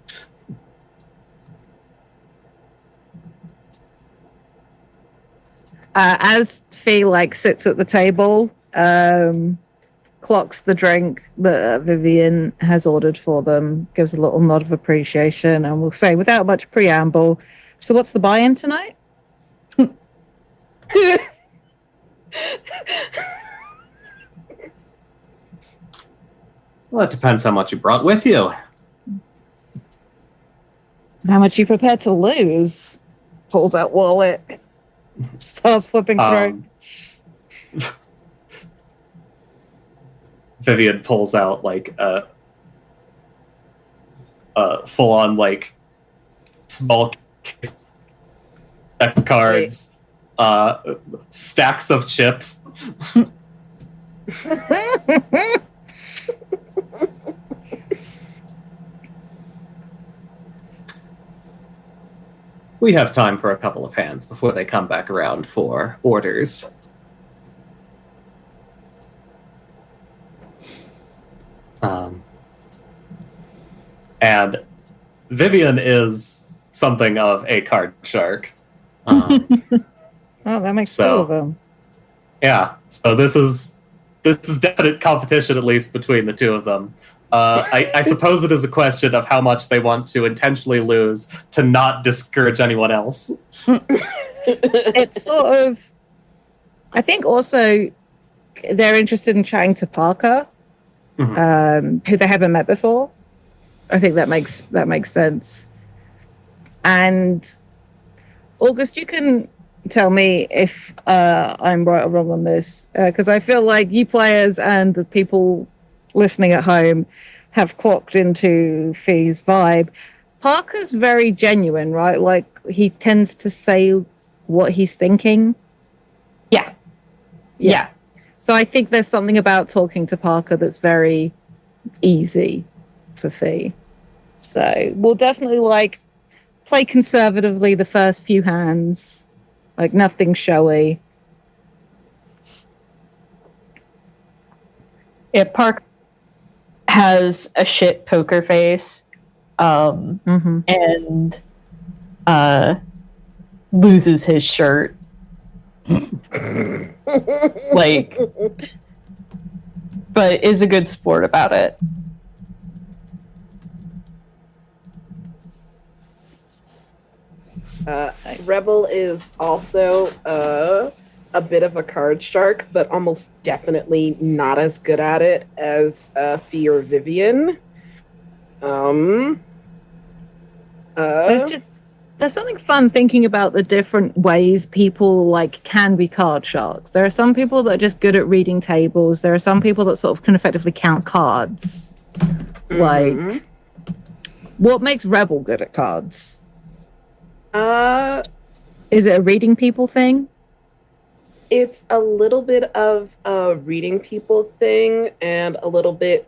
As Phee sits at the table, clocks the drink that Vivien has ordered for them, gives a little nod of appreciation, and will say, without much preamble, so what's the buy-in tonight? Well, it depends how much you brought with you. How much you prepared to lose? Pulls out wallet, starts flipping through. Vivien pulls out a full-on small case of cards, stacks of chips. We have time for a couple of hands before they come back around for orders. And Vivien is something of a card shark. Oh, that makes two of them. Yeah, so this is definite competition, at least between the two of them. I suppose it is a question of how much they want to intentionally lose to not discourage anyone else. It's sort of, I think also they're interested in chatting to Parker, who they haven't met before. I think that makes sense. And August, you can tell me if I'm right or wrong on this, because I feel like you players and the people listening at home have clocked into Fee's vibe. Parker's very genuine, right? Like, he tends to say what he's thinking. Yeah. So I think there's something about talking to Parker that's very easy for Phee. So we'll definitely play conservatively the first few hands, nothing showy. If Parker has a shit poker face, and loses his shirt, but is a good sport about it. Rebel is also a bit of a card shark, but almost definitely not as good at it as Phee or Vivien. There's something fun thinking about the different ways people can be card sharks. There are some people that are just good at reading tables. There are some people that sort of can effectively count cards. What makes Rebel good at cards? Is it a reading people thing? It's a little bit of a reading people thing and a little bit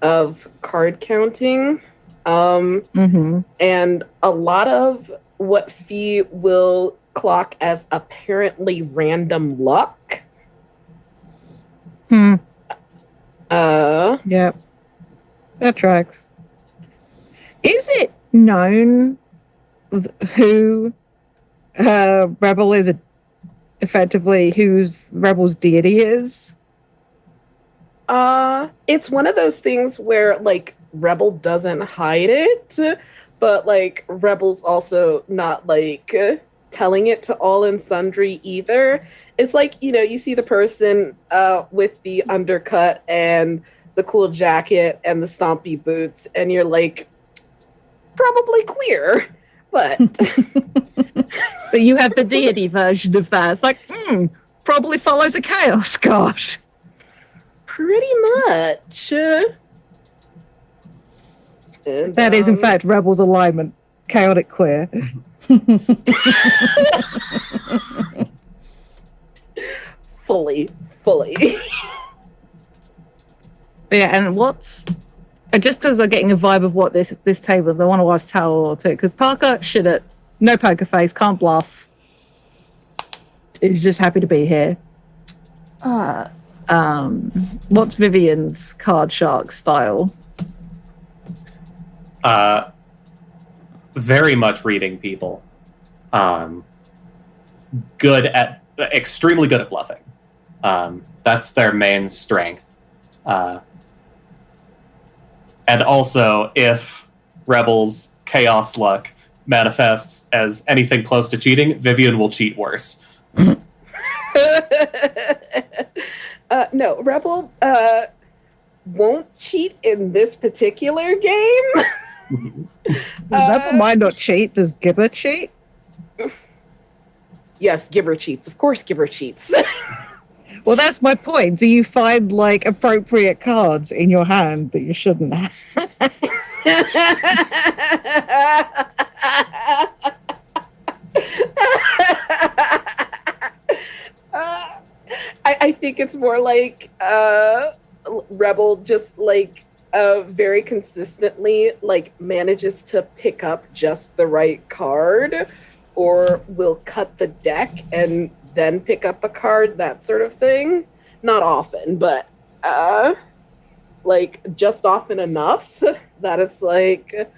of card counting. And a lot of what Phee will clock as apparently random luck. Yep. That tracks. Is it known who Rebel is effectively, whose Rebel's deity is? It's one of those things where Rebel doesn't hide it, but Rebel's also not telling it to all and sundry either. It's you see the person with the undercut and the cool jacket and the stompy boots, and you're probably queer, but but you have the deity version of that. It's probably follows a chaos god. Pretty much. And, that is, in fact, Rebel's alignment. chaotic queer. Fully. Yeah, and what's just because I'm getting a vibe of what this table is, I want to ask Talanor too, because Parker should at no poker face, can't bluff. He's just happy to be here. What's Vivien's card shark style? Very much reading people. Extremely good at bluffing. That's their main strength. And also, if Rebel's chaos luck manifests as anything close to cheating, Vivien will cheat worse. No, Rebel won't cheat in this particular game. Rebel might not cheat. Does Gibber cheat? Yes, Gibber cheats. Of course, Gibber cheats. Well, that's my point. Do you find like appropriate cards in your hand that you shouldn't have? I think it's more like Rebel just like very consistently like manages to pick up just the right card, or will cut the deck and then pick up a card, that sort of thing. Not often, but like just often enough that it's like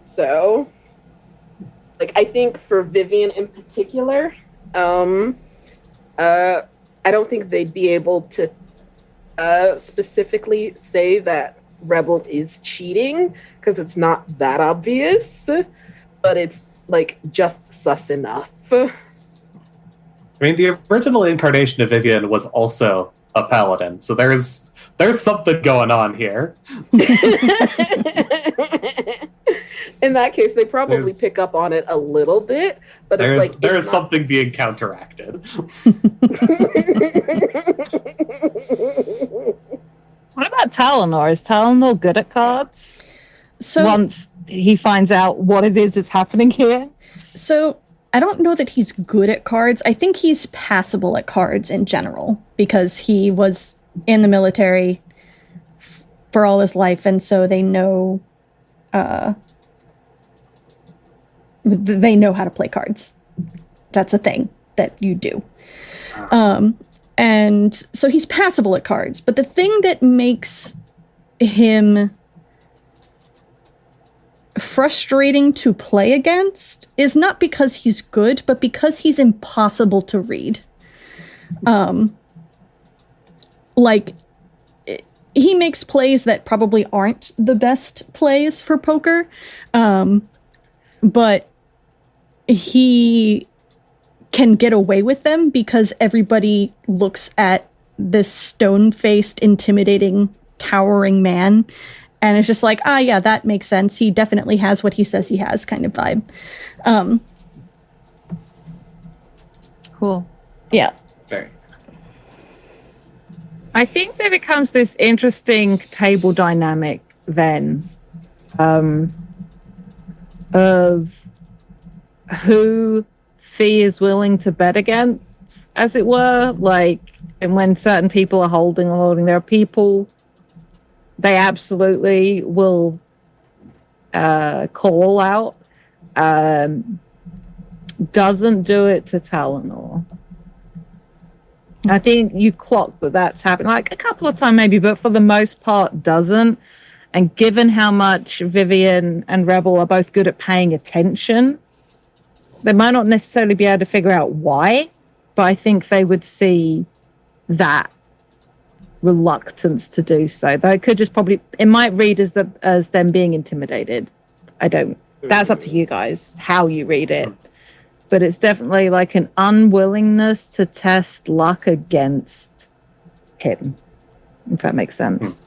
so like I think for Vivien in particular, I don't think they'd be able to specifically say that Rebel is cheating because it's not that obvious, but it's like just sus enough. I mean, the original incarnation of Vivien was also a paladin, so there's something going on here. In that case, they probably pick up on it a little bit, but it's like there is something being counteracted. What about Talanor? Is Talanor good at cards? So once he finds out what it is that's happening here? So I don't know that he's good at cards. I think he's passable at cards in general because he was in the military for all his life, and so they know how to play cards. That's a thing that you do. And so he's passable at cards. But the thing that makes him frustrating to play against is not because he's good, but because he's impossible to read. He makes plays that probably aren't the best plays for poker, but he can get away with them because everybody looks at this stone-faced, intimidating, towering man, and it's just like, yeah, that makes sense. He definitely has what he says he has, kind of vibe. Cool. Yeah. Very. I think there becomes this interesting table dynamic then of who Phee is willing to bet against, as it were. Like, and when certain people are holding, there are people they absolutely will call out. Doesn't do it to Talanor. I think you clock that that's happened like a couple of times maybe, but for the most part doesn't. And given how much Vivien and Rebel are both good at paying attention, they might not necessarily be able to figure out why, but I think they would see that reluctance to do so. Though it could just it might read as them being intimidated. That's up to you guys, how you read it. But it's definitely like an unwillingness to test luck against him, if that makes sense.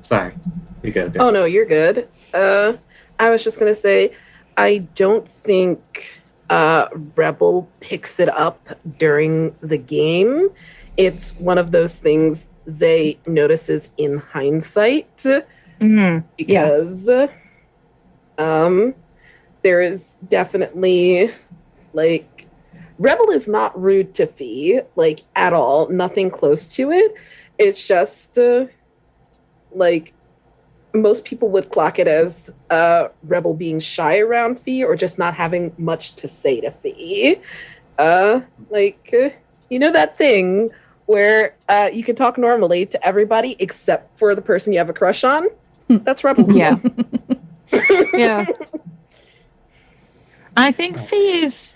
Sorry. You good? Oh no, you're good. I was just gonna say, I don't think Rebel picks it up during the game. It's one of those things Zay notices in hindsight because there is definitely like Rebel is not rude to Phee, like at all, nothing close to it. It's just like most people would clock it as Rebel being shy around Phee or just not having much to say to Phee. You know that thing where you can talk normally to everybody except for the person you have a crush on? That's Rebel's Yeah. thing. Yeah. I think Phee is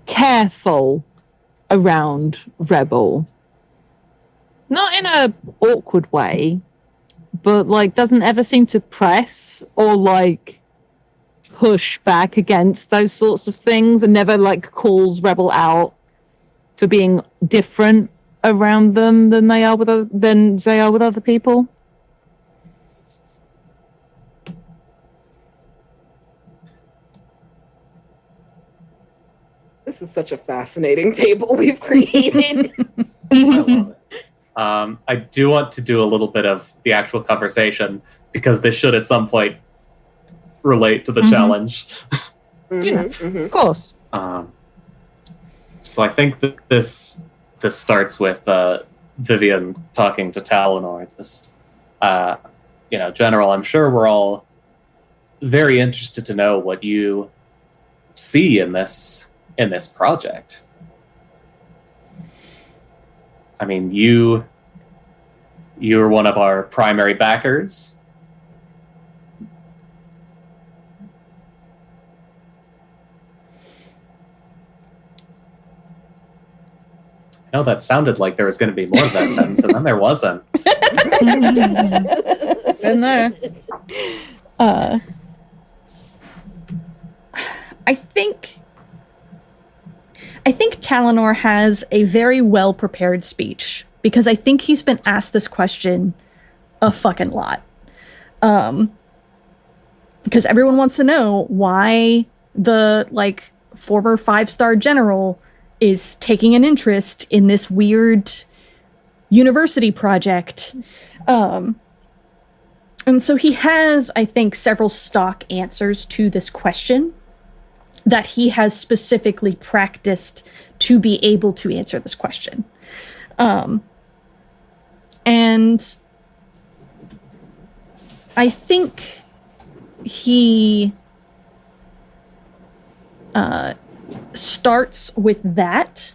careful around Rebel. Not in a awkward way, but like doesn't ever seem to press or like push back against those sorts of things, and never like calls Rebel out for being different around them than they are with other people. This is such a fascinating table we've created. I love it. I do want to do a little bit of the actual conversation because this should at some point relate to the challenge. Of course. So I think that this starts with Vivien talking to Talanor. Just General, I'm sure we're all very interested to know what you see in this project. I mean, you're one of our primary backers. I know that sounded like there was going to be more of that sentence, and then there wasn't. Been there. I think Talanor has a very well prepared speech because I think he's been asked this question a fucking lot. Because everyone wants to know why the former 5-star general is taking an interest in this weird university project. And so he has, I think, several stock answers to this question that he has specifically practiced to be able to answer this question. And I think he starts with that.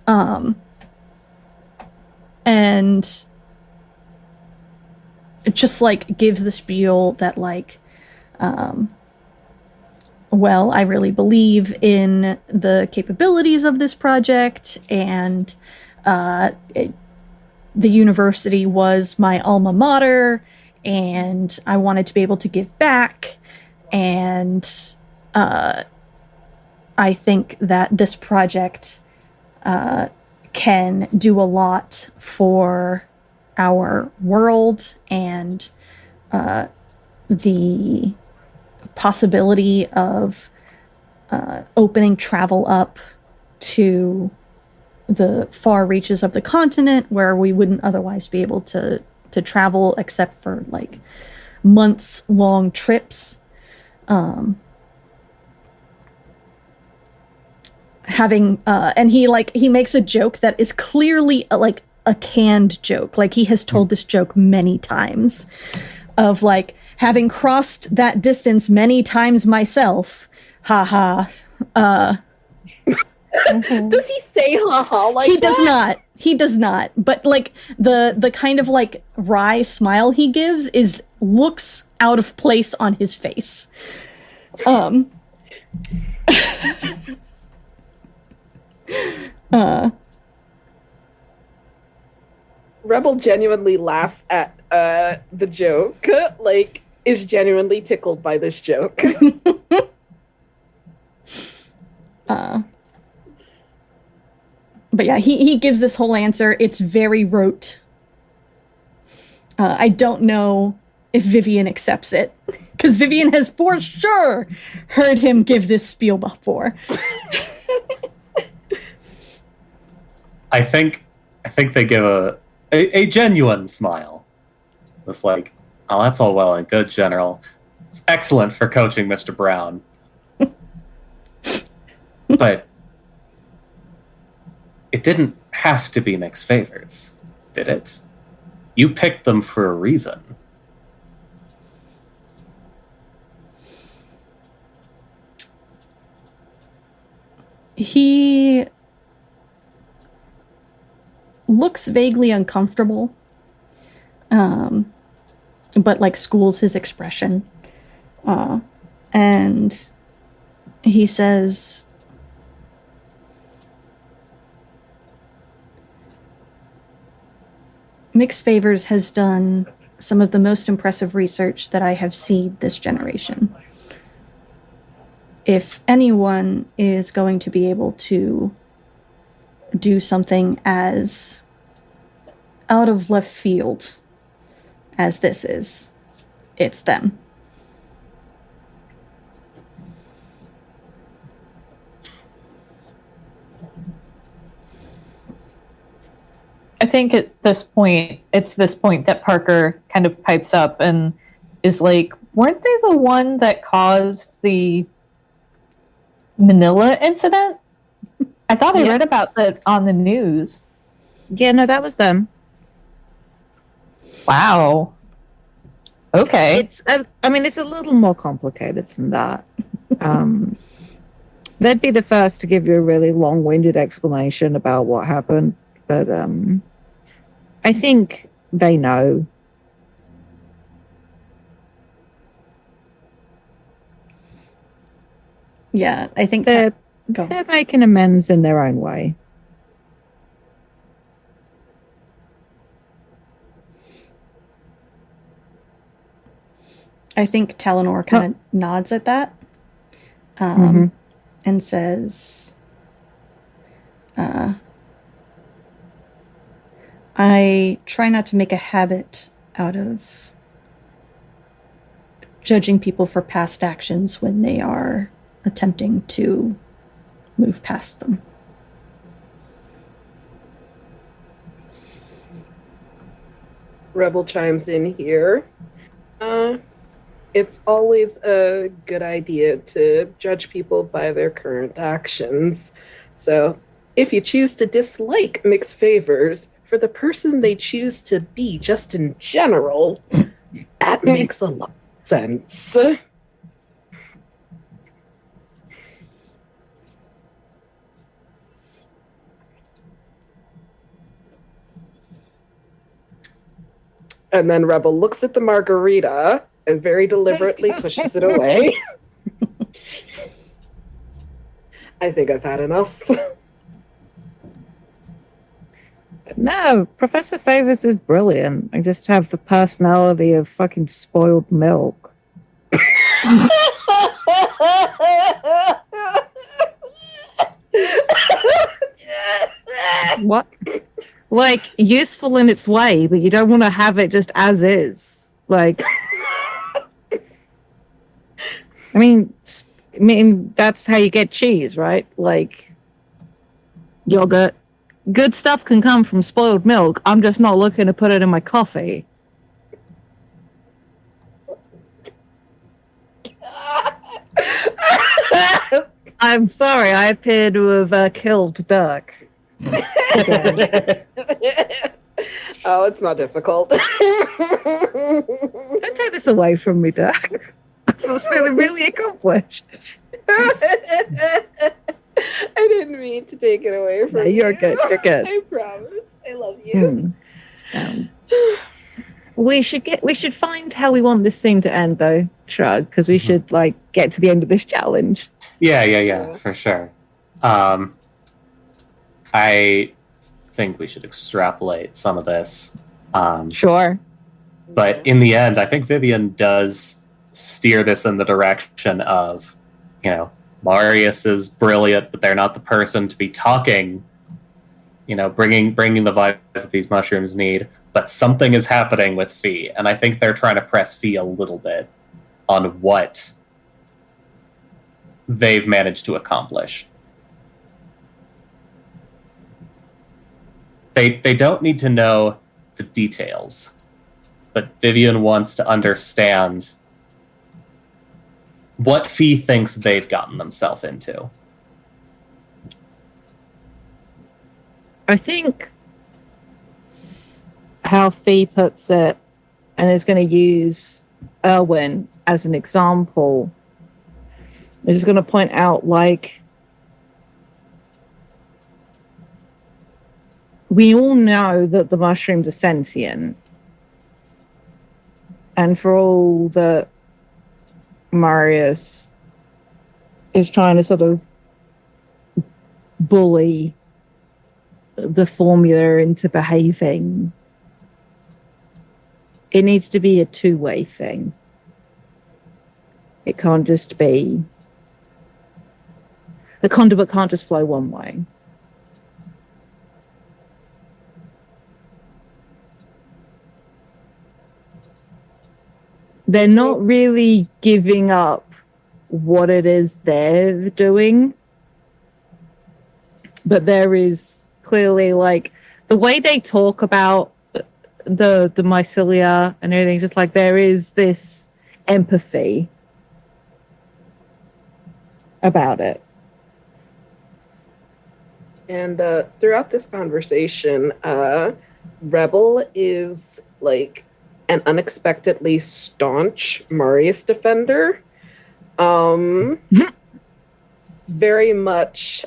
And it just gives the spiel that well, I really believe in the capabilities of this project, and the university was my alma mater, and I wanted to be able to give back, and I think that this project can do a lot for our world and the possibility of opening travel up to the far reaches of the continent where we wouldn't otherwise be able to travel except for months long trips. And he makes a joke that is clearly a canned joke. He has told this joke many times of having crossed that distance many times myself. Ha ha. Does he say haha like he that? does not. He does not. But the kind of wry smile he gives looks out of place on his face. Rebel genuinely laughs at the joke, is genuinely tickled by this joke. But yeah, he gives this whole answer. It's very rote. I don't know if Vivien accepts it. Because Vivien has for sure heard him give this spiel before. I think they give a genuine smile. It's like, oh, that's all well and good, General. It's excellent for coaching Mr. Brown. But it didn't have to be mixed favors, did it? You picked them for a reason. He looks vaguely uncomfortable, but like schools his expression. And he says, Mixed Favors has done some of the most impressive research that I have seen this generation. If anyone is going to be able to do something as out of left field as this is, it's them. I think at this point, it's this point that Parker kind of pipes up and is like, weren't they the one that caused the Manila incident? I thought I read about that on the news. Yeah, no, that was them. Wow. Okay. It's a little more complicated than that. They'd be the first to give you a really long-winded explanation about what happened, but I think they know. Yeah, I think They're making amends in their own way. I think Talanor kind of nods at that, and says, I try not to make a habit out of judging people for past actions when they are attempting to move past them. Rebel chimes in here. It's always a good idea to judge people by their current actions. So if you choose to dislike Mixed Favors for the person they choose to be just in general, that makes a lot of sense. And then Rebel looks at the margarita and very deliberately pushes it away. I think I've had enough. No, Professor Favors is brilliant. I just have the personality of fucking spoiled milk. What? Like, useful in its way, but you don't want to have it just as is. Like, I mean, that's how you get cheese, right? Like, yogurt. Good stuff can come from spoiled milk. I'm just not looking to put it in my coffee. I'm sorry, I appear to have killed Dirk. Oh, it's not difficult. Don't take this away from me, Dirk. I was feeling really accomplished. I didn't mean to take it away from you. You're good. You're good. I promise. I love you. We should find how we want this scene to end, though, Schrag, because we should get to the end of this challenge. Yeah, for sure. I think we should extrapolate some of this. Sure. But in the end, I think Vivien does steer this in the direction of, Marius is brilliant, but they're not the person to be talking, bringing the vibes that these mushrooms need. but something is happening with Phee, and I think they're trying to press Phee a little bit on what they've managed to accomplish. They don't need to know the details, but Vivien wants to understand what Phee thinks they've gotten themselves into. I think how Phee puts it, and is going to use Erwin as an example, is just going to point out, like, we all know that the mushrooms are sentient. And for all that Marius is trying to sort of bully the formula into behaving, it needs to be a two-way thing. It can't just be... The conduit can't just flow one way. They're not really giving up what it is they're doing, but there is clearly, like, the way they talk about the mycelia and everything, just like there is this empathy about it. And throughout this conversation, Rebel is like an unexpectedly staunch Marius defender. Very much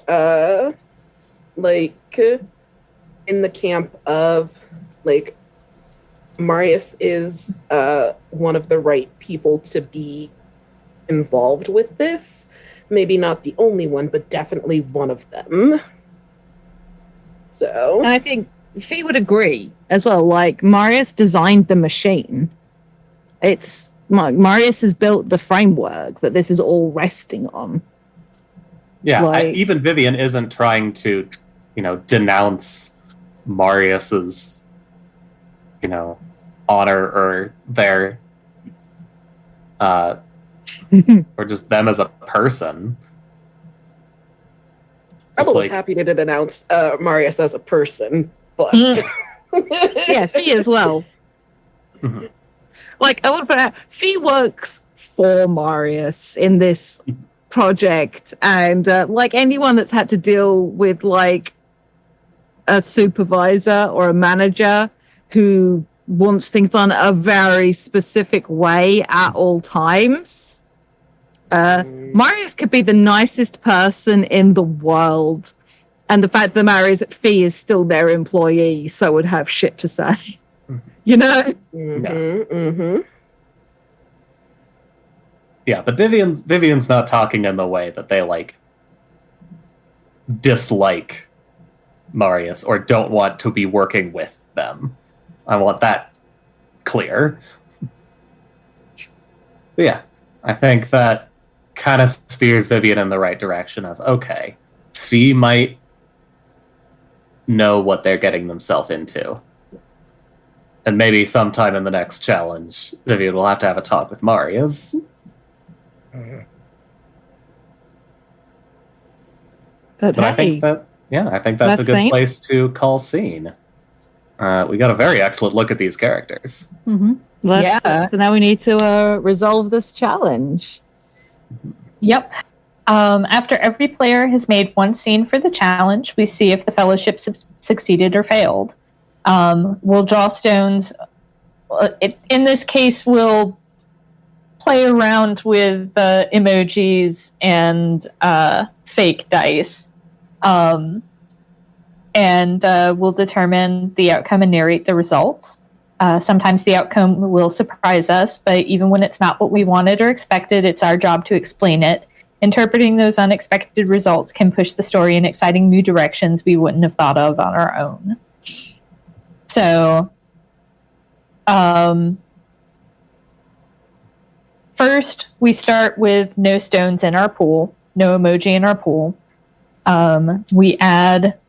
like in the camp of like Marius is one of the right people to be involved with this. Maybe not the only one, but definitely one of them. So, And I think Phee would agree as well. Like, Marius designed the machine. It's Marius has built the framework that this is all resting on. Yeah, Like- even Vivien isn't trying to, denounce Marius's, honor or their, or just them as a person. Rebel was happy to denounce Marius as a person, but Yeah, Phee as well. Mhm. Like, I want to put out, Phee works for Marius in this project, and like anyone that's had to deal with like a supervisor or a manager who wants things done a very specific way at all times, Marius could be the nicest person in the world, and the fact that Marius Phee is still their employee, so would have shit to say. You know? Yeah, but Vivien's not talking in the way that they like dislike Marius or don't want to be working with them. I want that clear. But yeah, I think that kind of steers Vivien in the right direction of, okay, Phee might know what they're getting themselves into. And maybe sometime in the next challenge, Vivien will have to have a talk with Marius. But I hey, think that's a good Saint. place to call scene. We got a very excellent look at these characters. Mm-hmm. Yeah. So now we need to resolve this challenge. Yep. After every player has made one scene for the challenge, we see if the fellowship succeeded or failed. We'll draw stones. In this case, we'll play around with emojis and fake dice. And we'll determine the outcome and narrate the results. Sometimes the outcome will surprise us, but even when it's not what we wanted or expected, it's our job to explain it. Interpreting those unexpected results can push the story in exciting new directions we wouldn't have thought of on our own. So, first, we start with no stones in our pool, no emoji in our pool. We add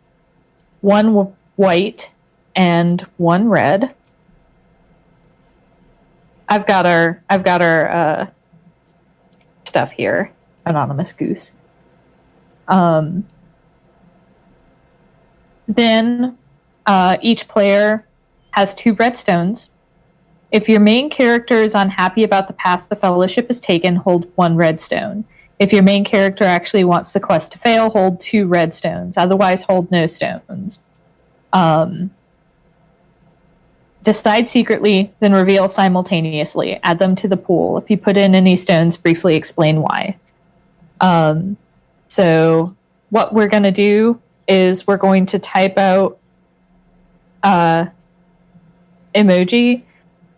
one white and one red. I've got our stuff here. Anonymous Goose. Then each player has 2 redstones. If your main character is unhappy about the path the Fellowship has taken, hold 1 redstone. If your main character actually wants the quest to fail, hold 2 redstones. Otherwise, hold no stones. Decide secretly, then reveal simultaneously. Add them to the pool. If you put in any stones, briefly explain why. So what we're going to do is we're going to type out emoji,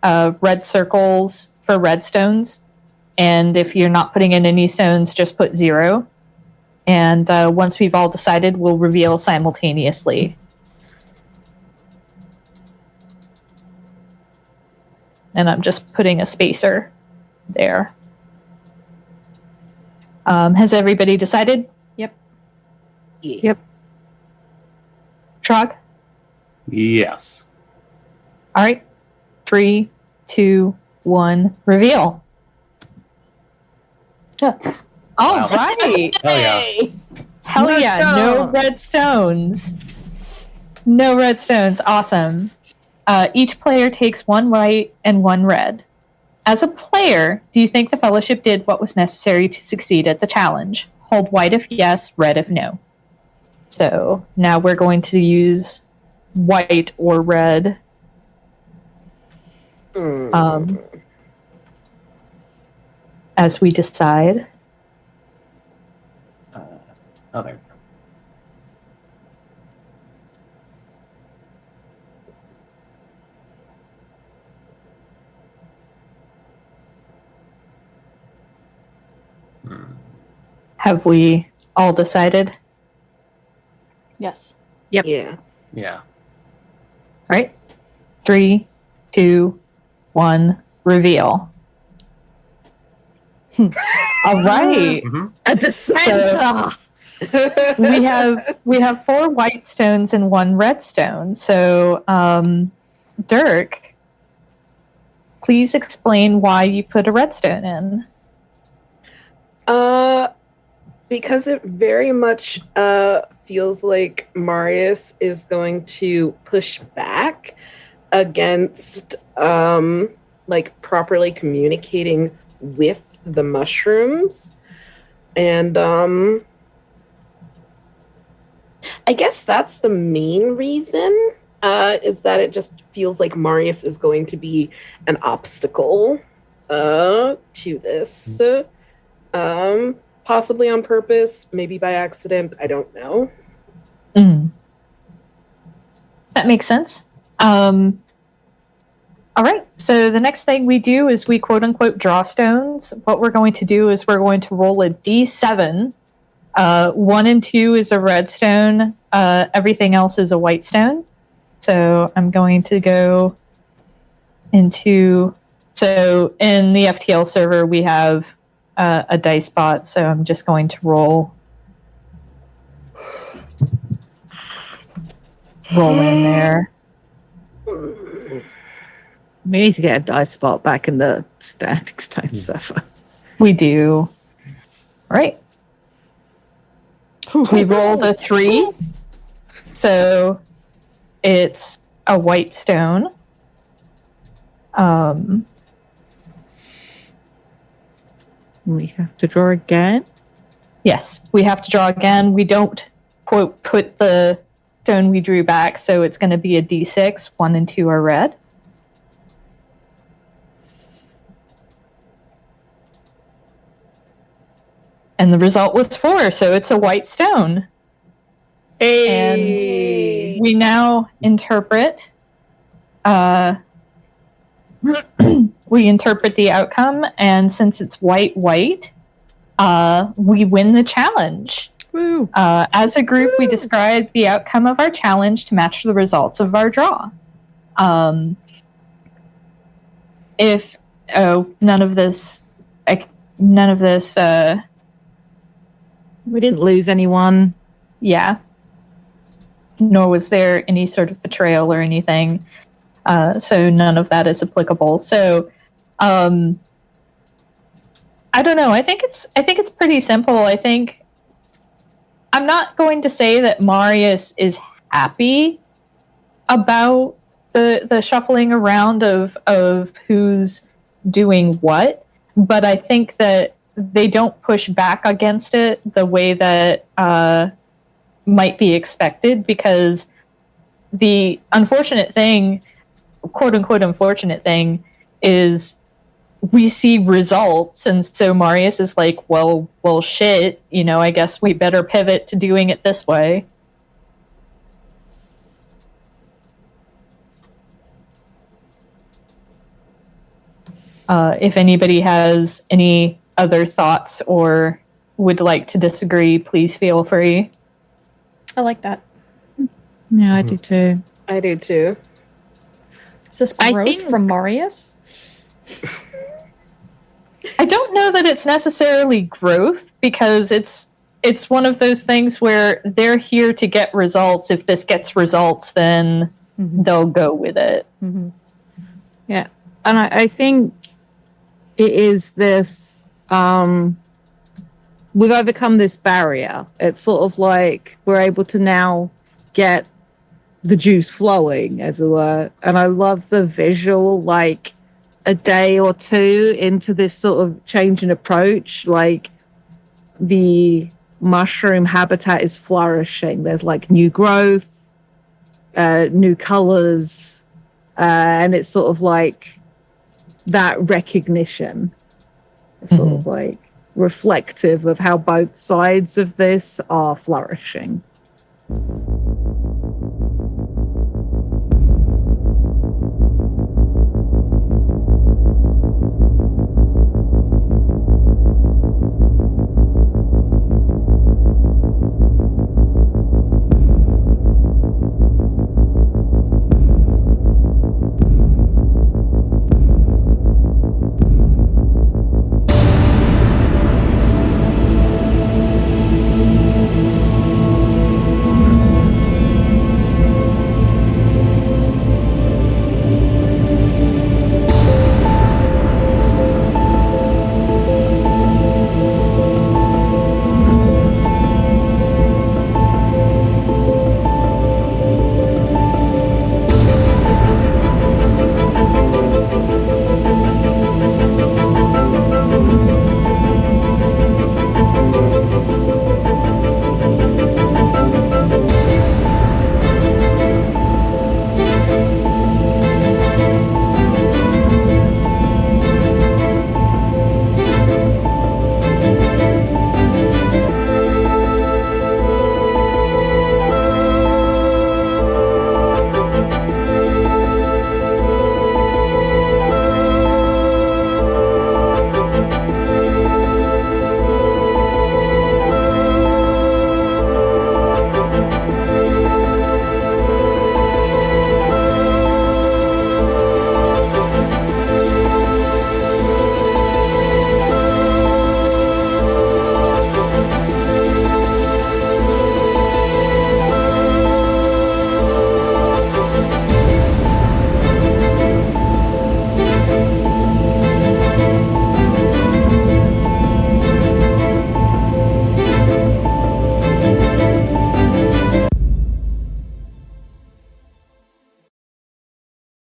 red circles for redstones. And if you're not putting in any stones, just put 0. And once we've all decided, we'll reveal simultaneously. And I'm just putting a spacer there. Has everybody decided? Yep. Yep. Schrag? Yes. All right. 3, 2, 1, reveal. All Wow. right. Hell yeah. Hell No yeah. No stones. red stones. No red stones. Awesome. Each player takes 1 white and 1 red. As a player, do you think the Fellowship did what was necessary to succeed at the challenge? Hold white if yes, red if no. So now we're going to use white or red. As we decide. Oh, there. Have we all decided? Yes. Yep. Yeah. Yeah. All right. 3, 2, 1, reveal. All right. Mm-hmm. At the center. we have 4 white stones and 1 red stone. So, Dirk, please explain why you put a red stone in. Because it very much feels like Marius is going to push back against like properly communicating with the mushrooms. And I guess that's the main reason, is that it just feels like Marius is going to be an obstacle to this. Possibly on purpose, maybe by accident, I don't know. That makes sense. All right, so the next thing we do is we quote-unquote draw stones. What we're going to do is we're going to roll a d7. 1 and 2 is a red stone. Everything else is a white stone. So I'm going to go into... So in the FTL server, we have a dice bot, so I'm just going to roll in there. We need to get a dice spot back in the static stone server. We do. All right. We rolled a 3, so it's a white stone. We have to draw again. Yes, we have to draw again. We don't, quote, put the stone we drew back, so it's going to be a d6. 1 and 2 are red. And the result was 4, so it's a white stone. Hey. And we now interpret... we interpret the outcome, and since it's white, we win the challenge. Woo. As a group, we describe the outcome of our challenge to match the results of our draw. None of this. We didn't lose anyone. Yeah. Nor was there any sort of betrayal or anything. So none of that is applicable. So I don't know. I think it's pretty simple. I think I'm not going to say that Marius is happy about the shuffling around of who's doing what, but I think that they don't push back against it the way that might be expected, because the unfortunate thing, quote unquote unfortunate thing, is we see results, and so Marius is like, well shit, I guess we better pivot to doing it this way. If anybody has any other thoughts or would like to disagree, please feel free. I like that. Yeah, I do too. I do too. Is this growth from Marius? I don't know that it's necessarily growth, because it's one of those things where they're here to get results. If this gets results, then they'll go with it. Mm-hmm. Yeah, and I think it is this, we've overcome this barrier. It's sort of like we're able to now get the juice flowing, as it were. And I love the visual, like a day or two into this sort of change in approach, like the mushroom habitat is flourishing. There's like new growth, new colors, and it's sort of like that recognition. It's sort of like reflective of how both sides of this are flourishing.